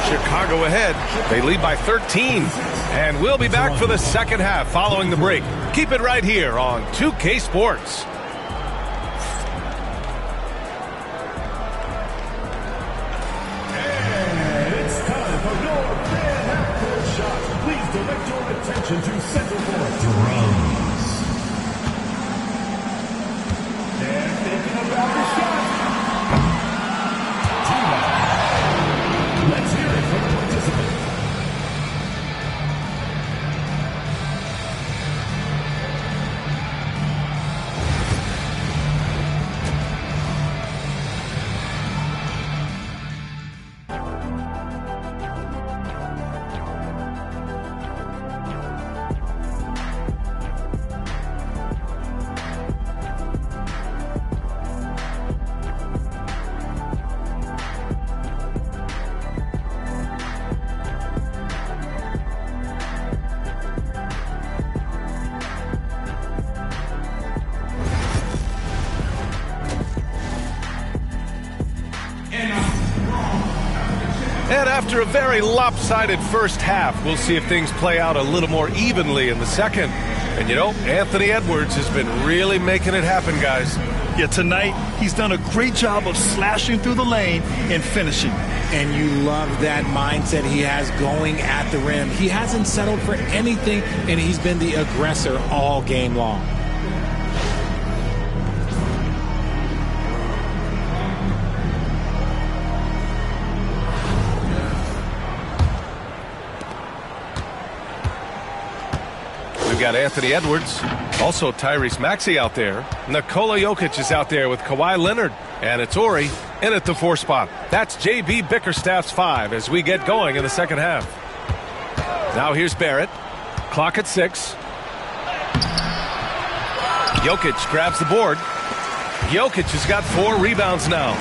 Chicago ahead. They lead by 13. And we'll be back for the second half following the break. Keep it right here on 2K Sports. And it's time for your fan half-court shot. Please direct your attention to center court. Drums. And thinking about the shot. Let's hear it from the participant. And after a very lopsided first half, we'll see if things play out a little more evenly in the second. And, you know, Anthony Edwards has been really making it happen, guys. Yeah, tonight he's done a great job of slashing through the lane and finishing. And you love that mindset he has going at the rim. He hasn't settled for anything, and he's been the aggressor all game long. We've got Anthony Edwards, also Tyrese Maxey out there. Nikola Jokic is out there with Kawhi Leonard. And it's Ori in at the 4 spot. That's J.B. Bickerstaff's 5 as we get going in the second half. Now here's Barrett. Clock at 6. Jokic grabs the board. Jokic has got 4 rebounds now.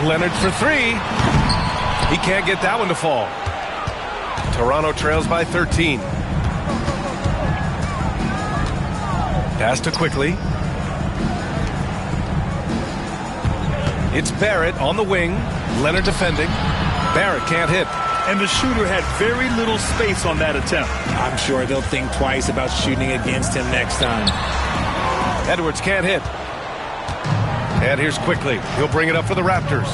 Leonard for 3. He can't get that one to fall. Toronto trails by 13. Pass to Quickly. It's Barrett on the wing. Leonard defending. Barrett can't hit. And the shooter had very little space on that attempt. I'm sure they'll think twice about shooting against him next time. Edwards can't hit. And here's Quickly. He'll bring it up for the Raptors.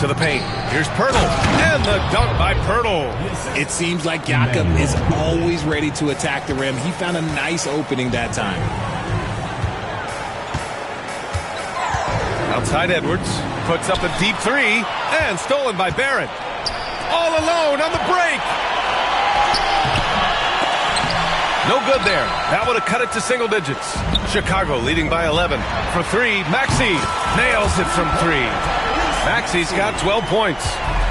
To the paint. Here's Poeltl. And the dunk by Poeltl. It seems like Jakob is always ready to attack the rim. He found a nice opening that time. Outside Edwards. Puts up a deep 3. And stolen by Barrett. All alone on the break. No good there. That would have cut it to single digits. Chicago leading by 11. For 3, Maxey nails it from 3. Maxey's got 12 points.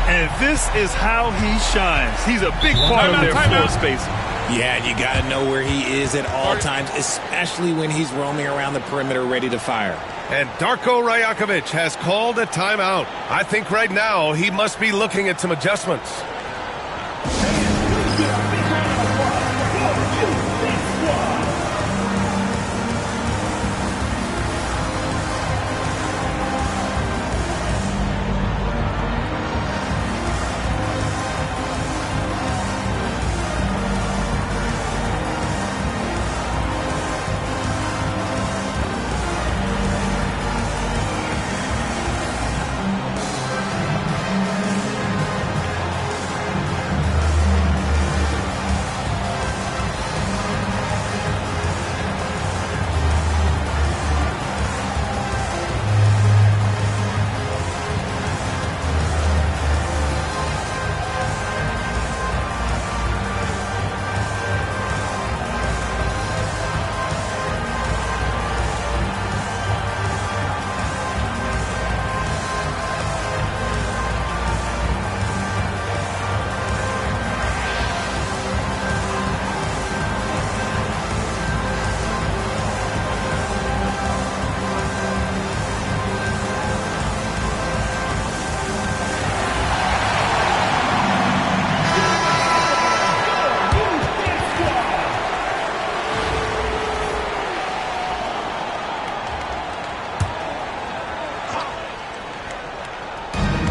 And this is how he shines. He's a big part of their floor space. Yeah, you got to know where he is at all times, especially when he's roaming around the perimeter ready to fire. And Darko Rajakovic has called a timeout. I think right now he must be looking at some adjustments.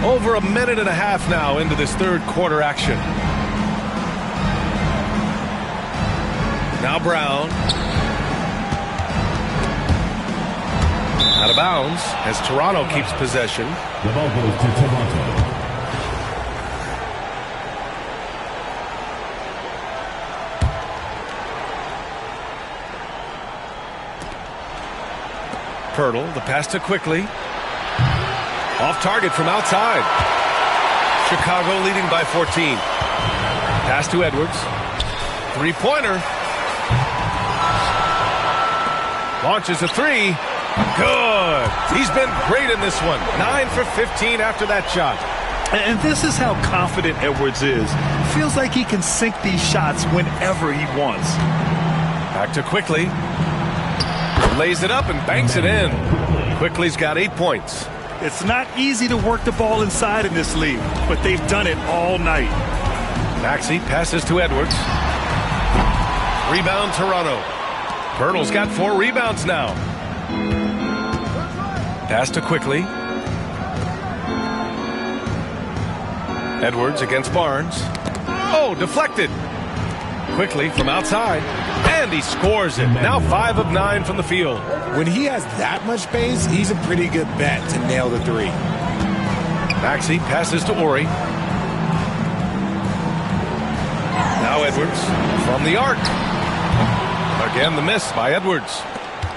Over a minute and a half now into this third quarter action. Now Brown. Out of bounds as Toronto keeps possession. The ball goes to Toronto. Pirtle, the pass to Quickly. Off target from outside. Chicago leading by 14. Pass to Edwards. Three-pointer. Launches a three. Good. He's been great in this one. 9 for 15 after that shot. And this is how confident Edwards is. Feels like he can sink these shots whenever he wants. Back to Quickly. Lays it up and banks it in. Quickly's got 8 points. It's not easy to work the ball inside in this league, but they've done it all night. Maxey passes to Edwards. Rebound Toronto. Pirtle's got 4 rebounds now. Pass to Quickly. Edwards against Barnes. Oh, deflected. Quickly from outside. And he scores it. Now 5 of 9 from the field. When he has that much space, he's a pretty good bet to nail the three. Maxey passes to Ori. Now Edwards from the arc. Again, the miss by Edwards.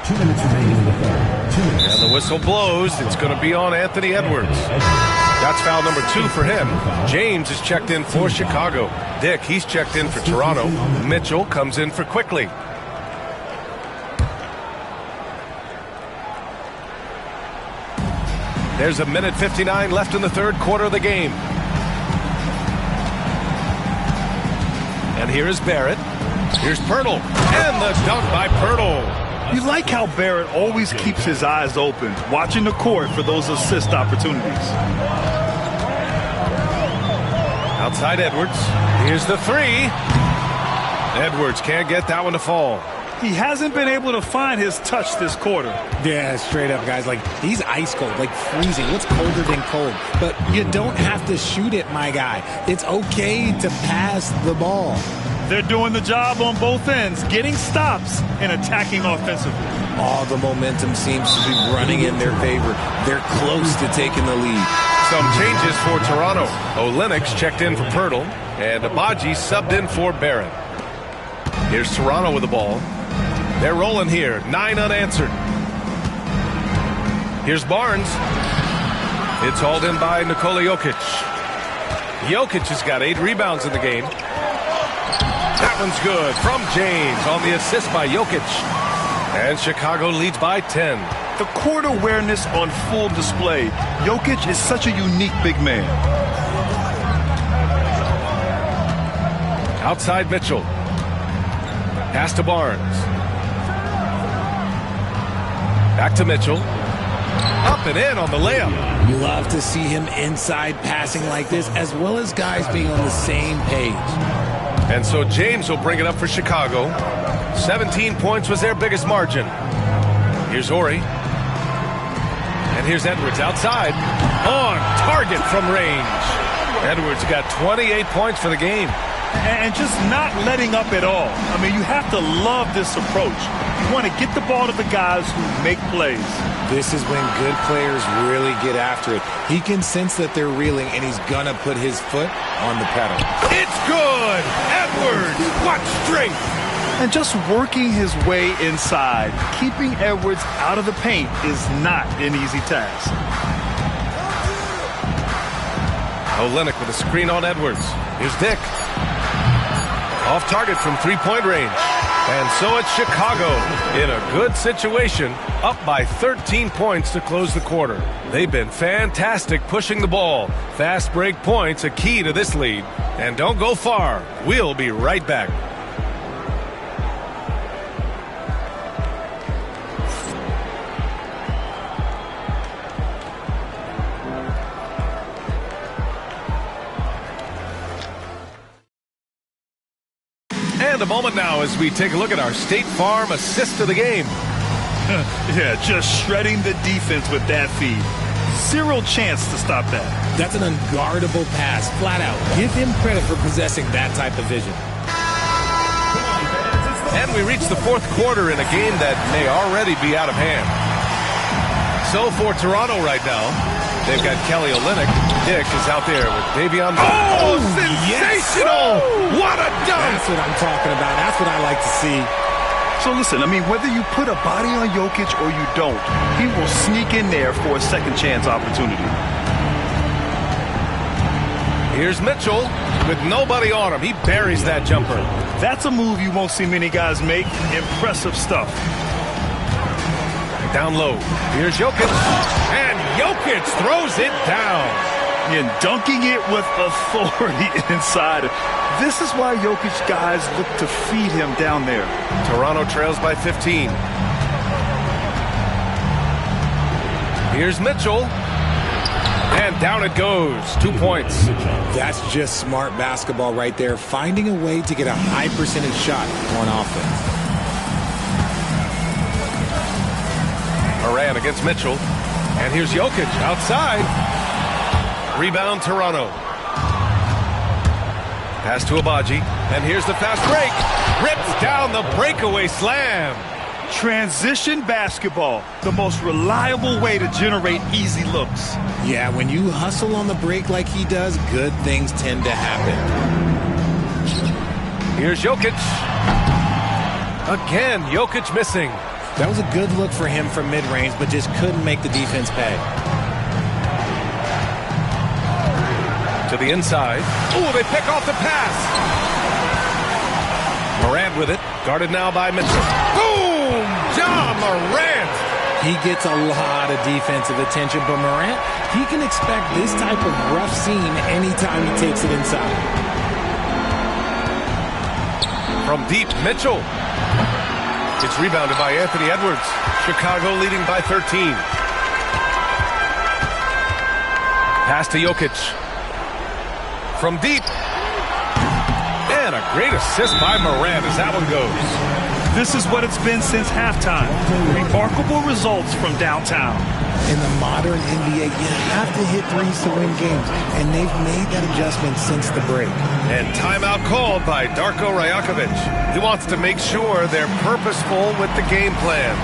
2 minutes remaining in the third. 2 minutes. And the whistle blows. It's going to be on Anthony Edwards. That's foul number 2 for him. James is checked in for Chicago. Dick, he's checked in for Toronto. Mitchell comes in for Quickly. There's a minute 59 left in the third quarter of the game. And here is Barrett. Here's Pirtle. And the dunk by Pirtle. You like how Barrett always keeps his eyes open, watching the court for those assist opportunities. Outside Edwards. Here's the three. Edwards can't get that one to fall. He hasn't been able to find his touch this quarter. Yeah, straight up, guys. Like, he's ice cold, like freezing. What's colder than cold? But you don't have to shoot it, my guy. It's okay to pass the ball. They're doing the job on both ends, getting stops and attacking offensively. All the momentum seems to be running in their favor. They're close to taking the lead. Some changes for Toronto. Olenek's checked in for Pirtle, and Abaji subbed in for Barrett. Here's Toronto with the ball. They're rolling here, 9 unanswered. Here's Barnes. It's hauled in by Nikola Jokic. Jokic has got 8 rebounds in the game. That one's good from James on the assist by Jokic. And Chicago leads by 10. The court awareness on full display. Jokic is such a unique big man. Outside Mitchell. Pass to Barnes. Back to Mitchell. Up and in on the layup. You love to see him inside passing like this, as well as guys being on the same page. And so James will bring it up for Chicago. 17 points was their biggest margin. Here's Ori. And here's Edwards outside. On target from range. Edwards got 28 points for the game. And just not letting up at all. I mean, you have to love this approach. You want to get the ball to the guys who make plays. This is when good players really get after it. He can sense that they're reeling, and he's going to put his foot on the pedal. It's good! Edwards! What strength! And just working his way inside, keeping Edwards out of the paint is not an easy task. Olynyk with a screen on Edwards. Here's Dick. Off target from three-point range. And so it's Chicago in a good situation, up by 13 points to close the quarter. They've been fantastic pushing the ball. Fast break points a key to this lead. And don't go far. We'll be right back. And a moment now as we take a look at our State Farm assist of the game. Yeah, just shredding the defense with that feed. Zero chance to stop that. That's an unguardable pass, flat out. Give him credit for possessing that type of vision. And we reach the fourth quarter in a game that may already be out of hand. So for Toronto right now, they've got Kelly Olynyk. Dick is out there with Davion. Oh, sensational! Yes. What a dunk! That's what I'm talking about. That's what I like to see. So listen, I mean, whether you put a body on Jokic or you don't, he will sneak in there for a second chance opportunity. Here's Mitchell with nobody on him. He buries that jumper. That's a move you won't see many guys make. Impressive stuff. Down low. Here's Jokic. And Jokic throws it down. And dunking it with authority inside. This is why Jokic guys look to feed him down there. Toronto trails by 15. Here's Mitchell. And down it goes. 2 points. That's just smart basketball right there. Finding a way to get a high percentage shot on offense. Moran against Mitchell. And here's Jokic outside. Rebound Toronto. Pass to Abaji. And here's the fast break. Rips down the breakaway slam. Transition basketball, the most reliable way to generate easy looks. Yeah, when you hustle on the break like he does, good things tend to happen. Here's Jokic. Again, Jokic missing. That was a good look for him from mid-range, but just couldn't make the defense pay. To the inside. Ooh, they pick off the pass. Morant with it. Guarded now by Mitchell. Boom! Ja Morant. He gets a lot of defensive attention, but Morant, he can expect this type of rough scene anytime he takes it inside. From deep, Mitchell. It's rebounded by Anthony Edwards. Chicago leading by 13. Pass to Jokic. From deep. And a great assist by Morant as that one goes. This is what it's been since halftime. Remarkable results from downtown. In the modern NBA, you have to hit threes to win games, and they've made that adjustment since the break. And timeout called by Darko Rajakovic. He wants to make sure they're purposeful with the game plan.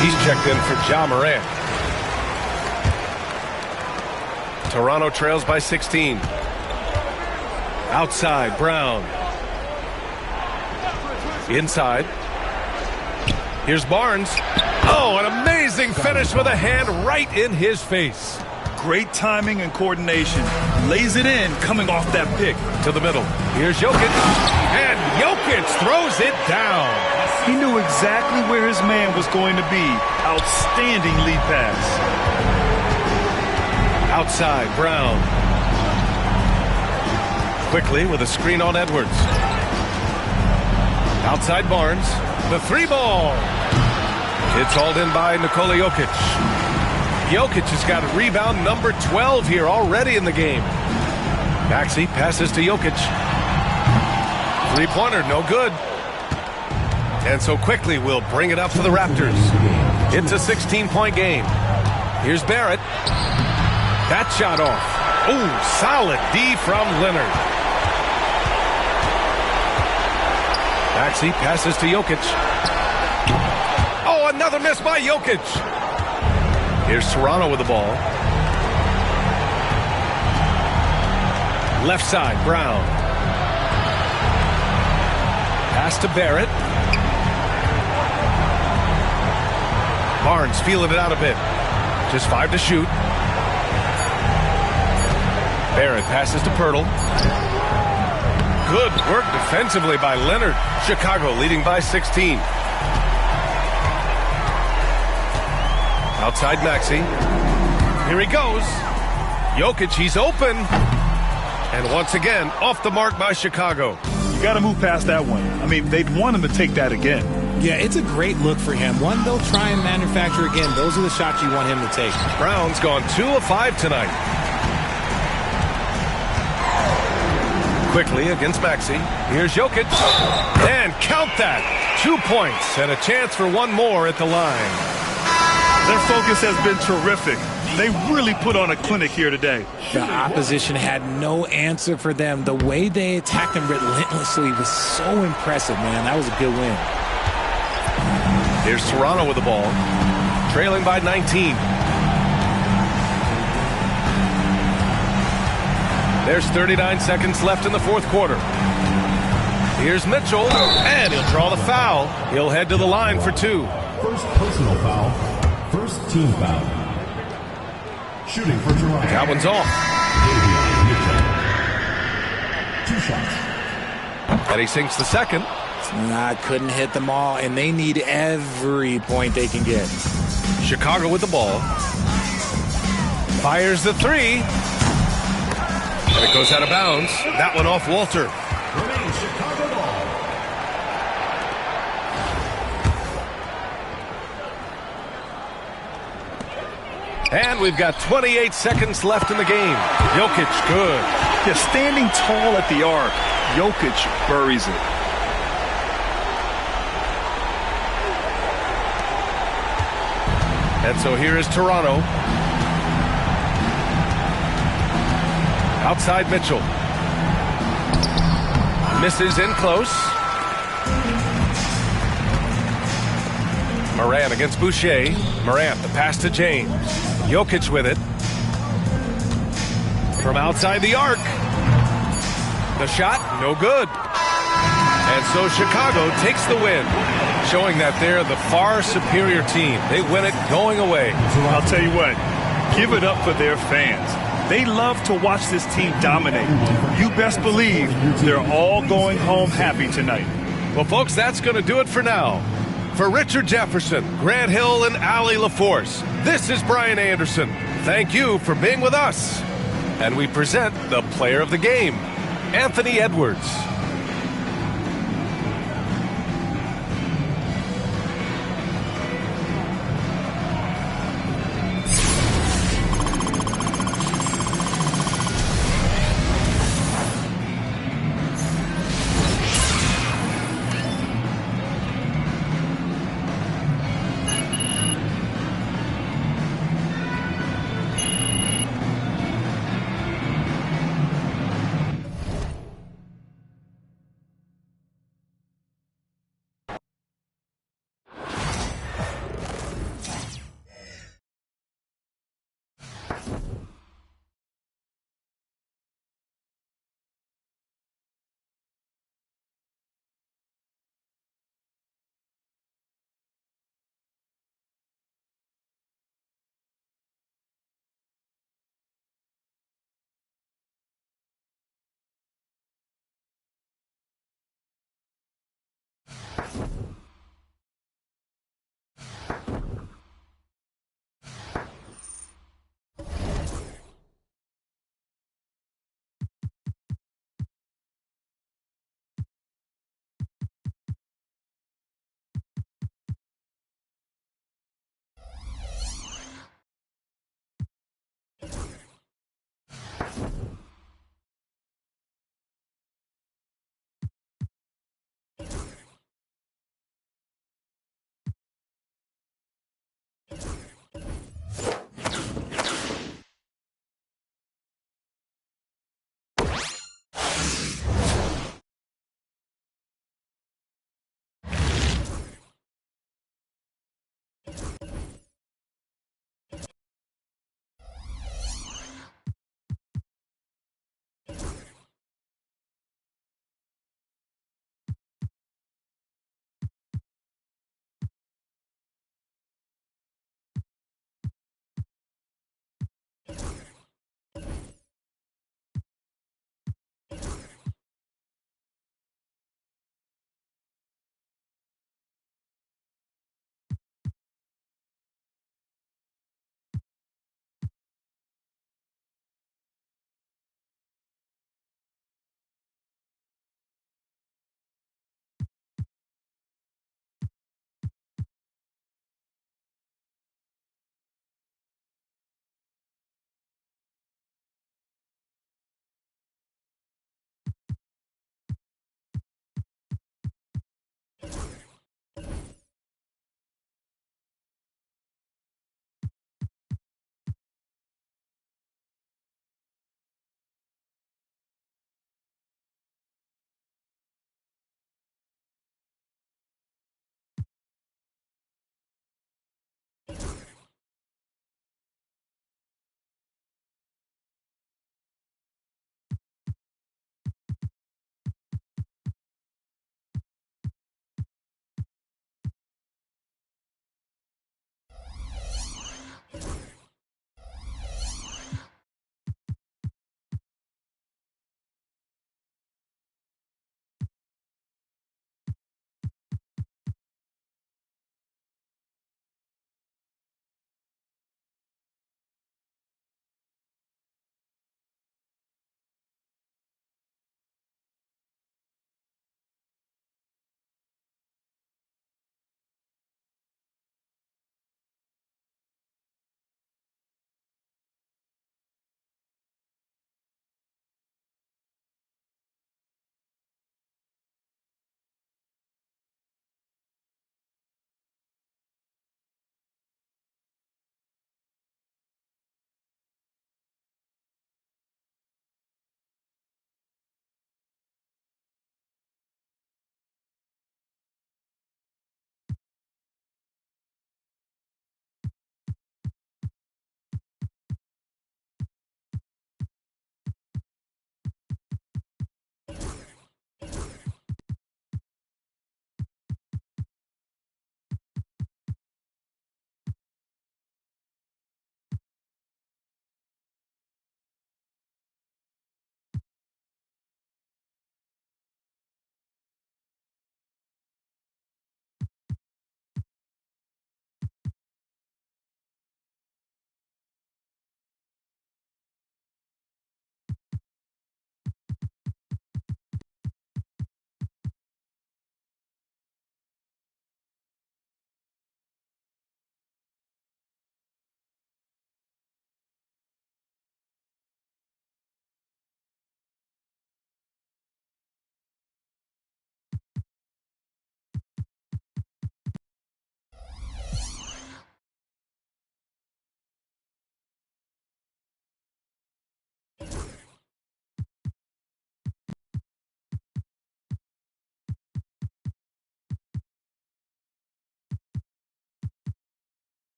He's checked in for Ja Morant. Toronto trails by 16. Outside, Brown. Inside. Here's Barnes. Oh, an amazing finish with a hand right in his face. Great timing and coordination. Lays it in coming off that pick. To the middle. Here's Jokic. And Jokic throws it down. He knew exactly where his man was going to be. Outstanding lead pass. Outside, Brown. Quickly with a screen on Edwards. Outside Barnes. The three ball. It's hauled in by Nikola Jokic. Jokic has got rebound number 12 here already in the game. Maxey passes to Jokic. Three-pointer, no good. And so quickly we'll bring it up for the Raptors. It's a 16-point game. Here's Barrett. That shot off. Ooh, solid D from Leonard. Maxey passes to Jokic. Oh, another miss by Jokic. Here's Toronto with the ball. Left side, Brown. Pass to Barrett. Barnes feeling it out a bit. Just 5 to shoot. Barrett passes to Pirtle. Good work defensively by Leonard. Chicago leading by 16. Outside Maxey. Here he goes. Jokic, he's open. And once again, off the mark by Chicago. You got to move past that one. I mean, they'd want him to take that again. Yeah, it's a great look for him. One they'll try and manufacture again. Those are the shots you want him to take. Brown's gone 2 of 5 tonight. Quickly against Maxey. Here's Jokic. And count that. 2 points and a chance for one more at the line. Their focus has been terrific. They really put on a clinic here today. The opposition had no answer for them. The way they attacked them relentlessly was so impressive, man. That was a good win. Here's Toronto with the ball. Trailing by 19. There's 39 seconds left in the fourth quarter. Here's Mitchell, and he'll draw the foul. He'll head to the line for 2. First personal foul. First team foul. Shooting for Toronto. That one's off. Davion Mitchell. 2 shots. And he sinks the second. Couldn't hit them all, and they need every point they can get. Chicago with the ball. Fires the 3. And it goes out of bounds. That one off Walter. Remains Chicago ball. And we've got 28 seconds left in the game. Jokic, good. Yeah, standing tall at the arc, Jokic buries it. And so here is Toronto. Outside Mitchell. Misses in close. Morant against Boucher. Morant, the pass to James. Jokic with it. From outside the arc. The shot, no good. And so Chicago takes the win, showing that they're the far superior team. They win it going away. I'll tell you what, give it up for their fans. They love to watch this team dominate. You best believe they're all going home happy tonight. Well, folks, that's going to do it for now. For Richard Jefferson, Grant Hill, and Allie LaForce, this is Brian Anderson. Thank you for being with us. And we present the player of the game, Anthony Edwards.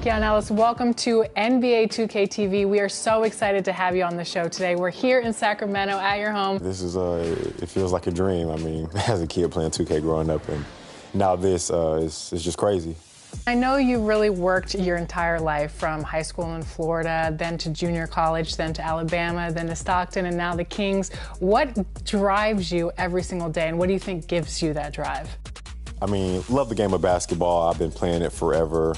Keon Ellis, welcome to NBA 2K TV. We are so excited to have you on the show today. We're here in Sacramento at your home. This is, it feels like a dream. I mean, as a kid playing 2K growing up, and now this is just crazy. I know you really worked your entire life from high school in Florida, then to junior college, then to Alabama, then to Stockton, and now the Kings. What drives you every single day, and what do you think gives you that drive? I mean, love the game of basketball. I've been playing it forever.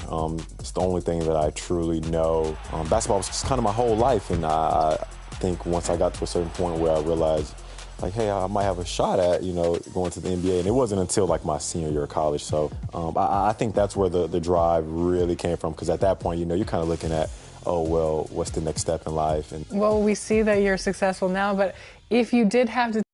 It's the only thing that I truly know. Basketball was just kind of my whole life, and I think once I got to a certain point where I realized, like, hey, I might have a shot at, going to the NBA. And it wasn't until, like, my senior year of college. So I think that's where the drive really came from, because at that point, you're kind of looking at, oh, well, what's the next step in life? And well, we see that you're successful now, but if you did have to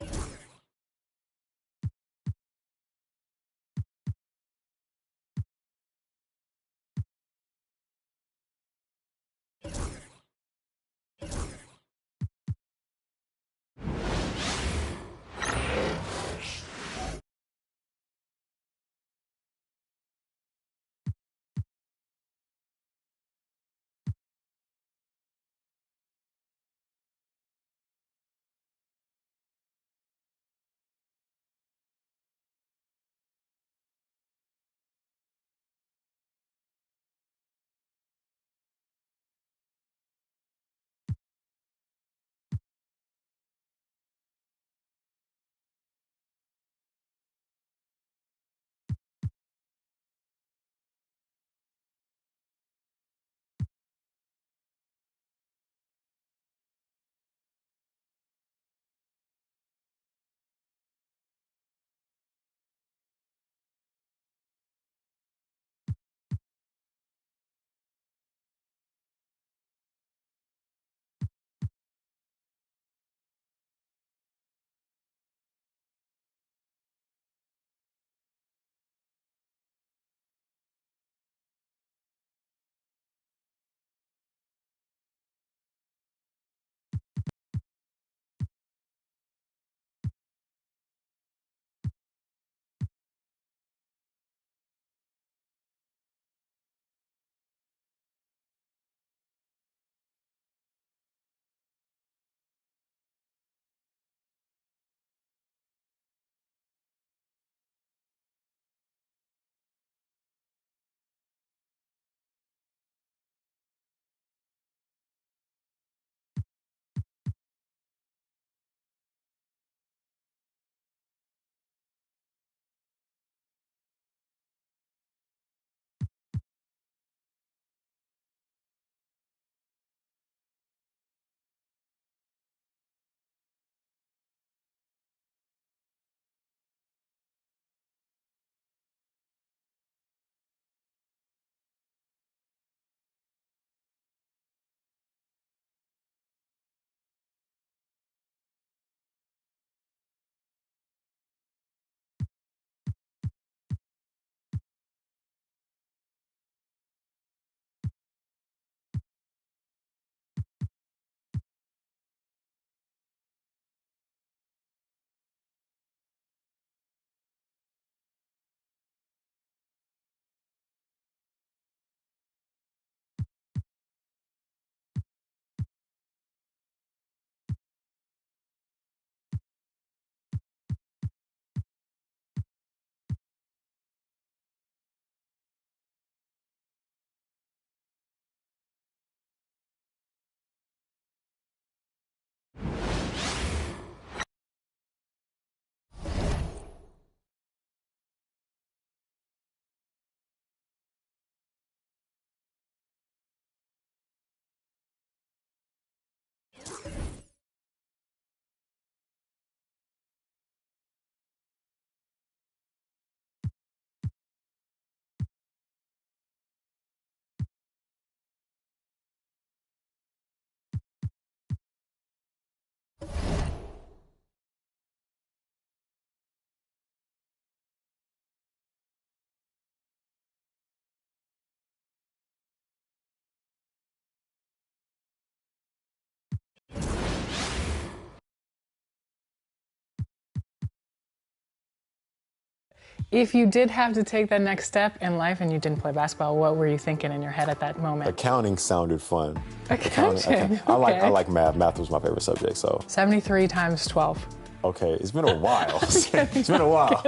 If you did have to take that next step in life and you didn't play basketball, what were you thinking in your head at that moment? Accounting sounded fun. Accounting. I like math. Math was my favorite subject. So 73 times 12. okay, it's been a while. It's been a while.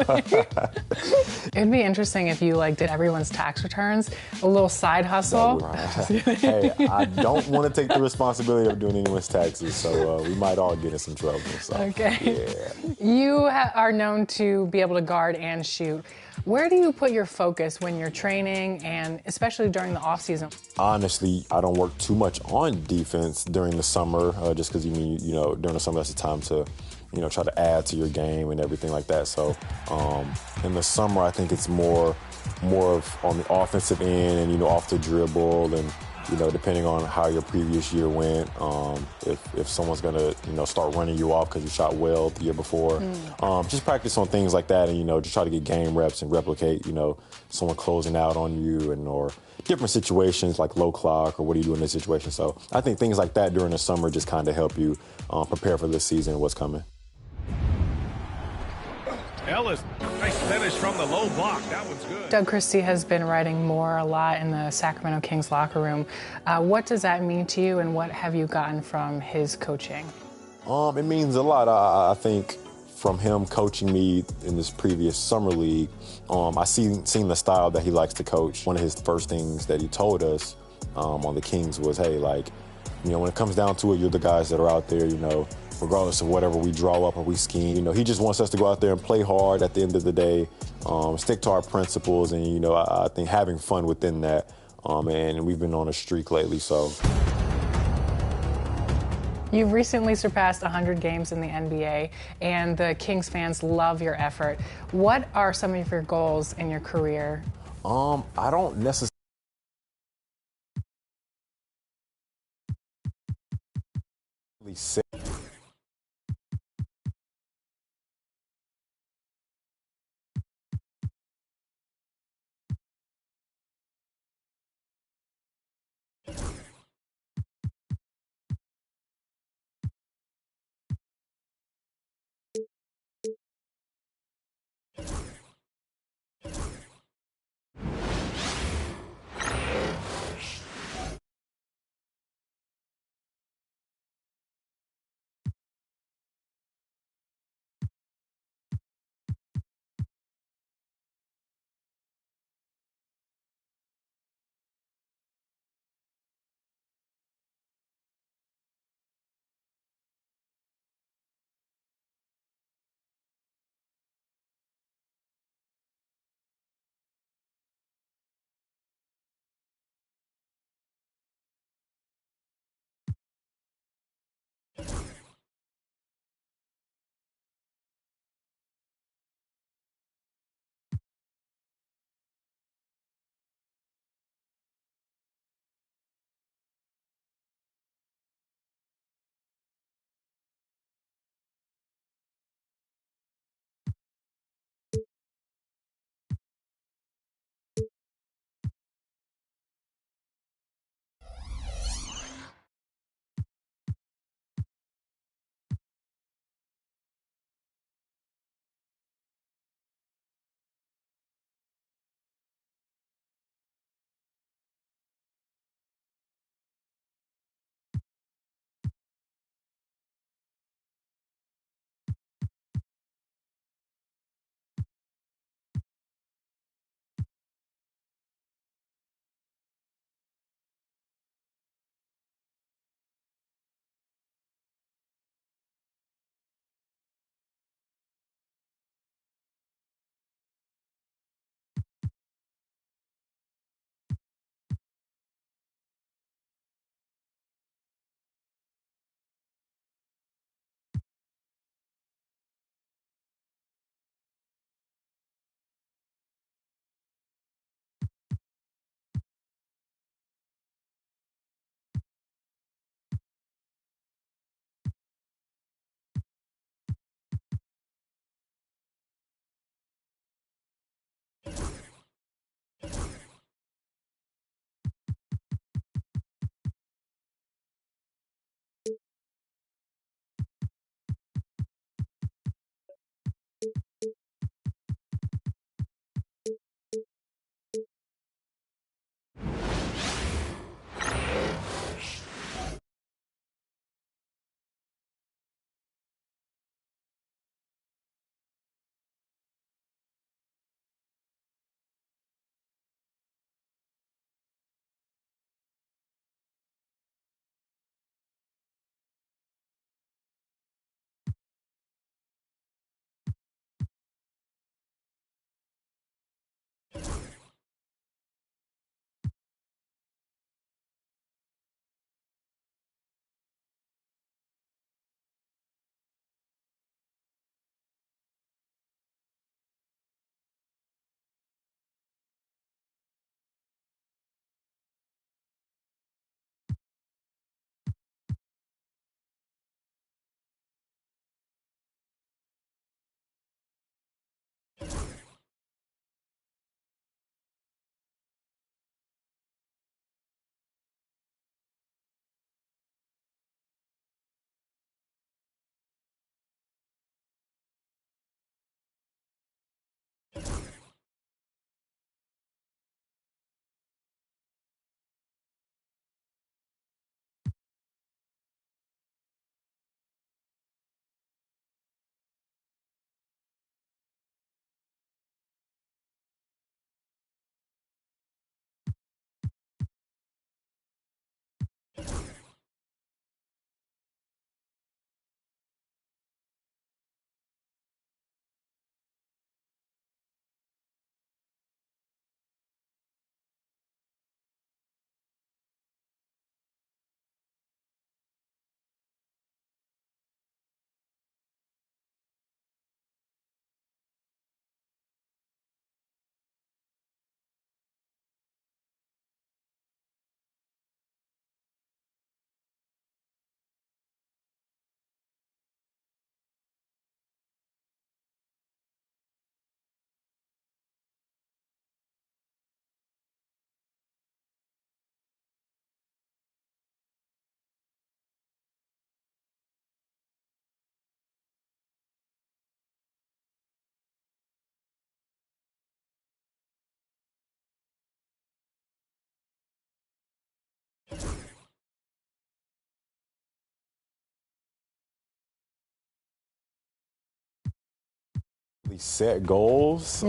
It'd be interesting if you did everyone's tax returns, a little side hustle. Hey, I don't want to take the responsibility of doing anyone's taxes, so we might all get in some trouble. So, Okay. yeah. You are known to be able to guard and shoot. Where do you put your focus when you're training and especially during the off season? Honestly, I don't work too much on defense during the summer, just because during the summer that's the time to try to add to your game and everything like that. So in the summer, I think it's more of on the offensive end and, off the dribble and, depending on how your previous year went, if someone's going to, start running you off because you shot well the year before. Just practice on things like that and, just try to get game reps and replicate, someone closing out on you or different situations like low clock or what do you do in this situation. So I think things like that during the summer just kind of help you prepare for this season and what's coming. Ellis, nice finish from the low block. That one's good. Doug Christie has been writing a lot in the Sacramento Kings locker room. What does that mean to you, and what have you gotten from his coaching? It means a lot. I think from him coaching me in this previous summer league, I seen the style that he likes to coach. One of his first things that he told us on the Kings was, hey, when it comes down to it, you're the guys that are out there, regardless of whatever we draw up or we scheme. He just wants us to go out there and play hard at the end of the day, stick to our principles, and, I think having fun within that. And we've been on a streak lately, so. You've recently surpassed 100 games in the NBA, and the Kings fans love your effort. What are some of your goals in your career? I don't necessarily say Set goals.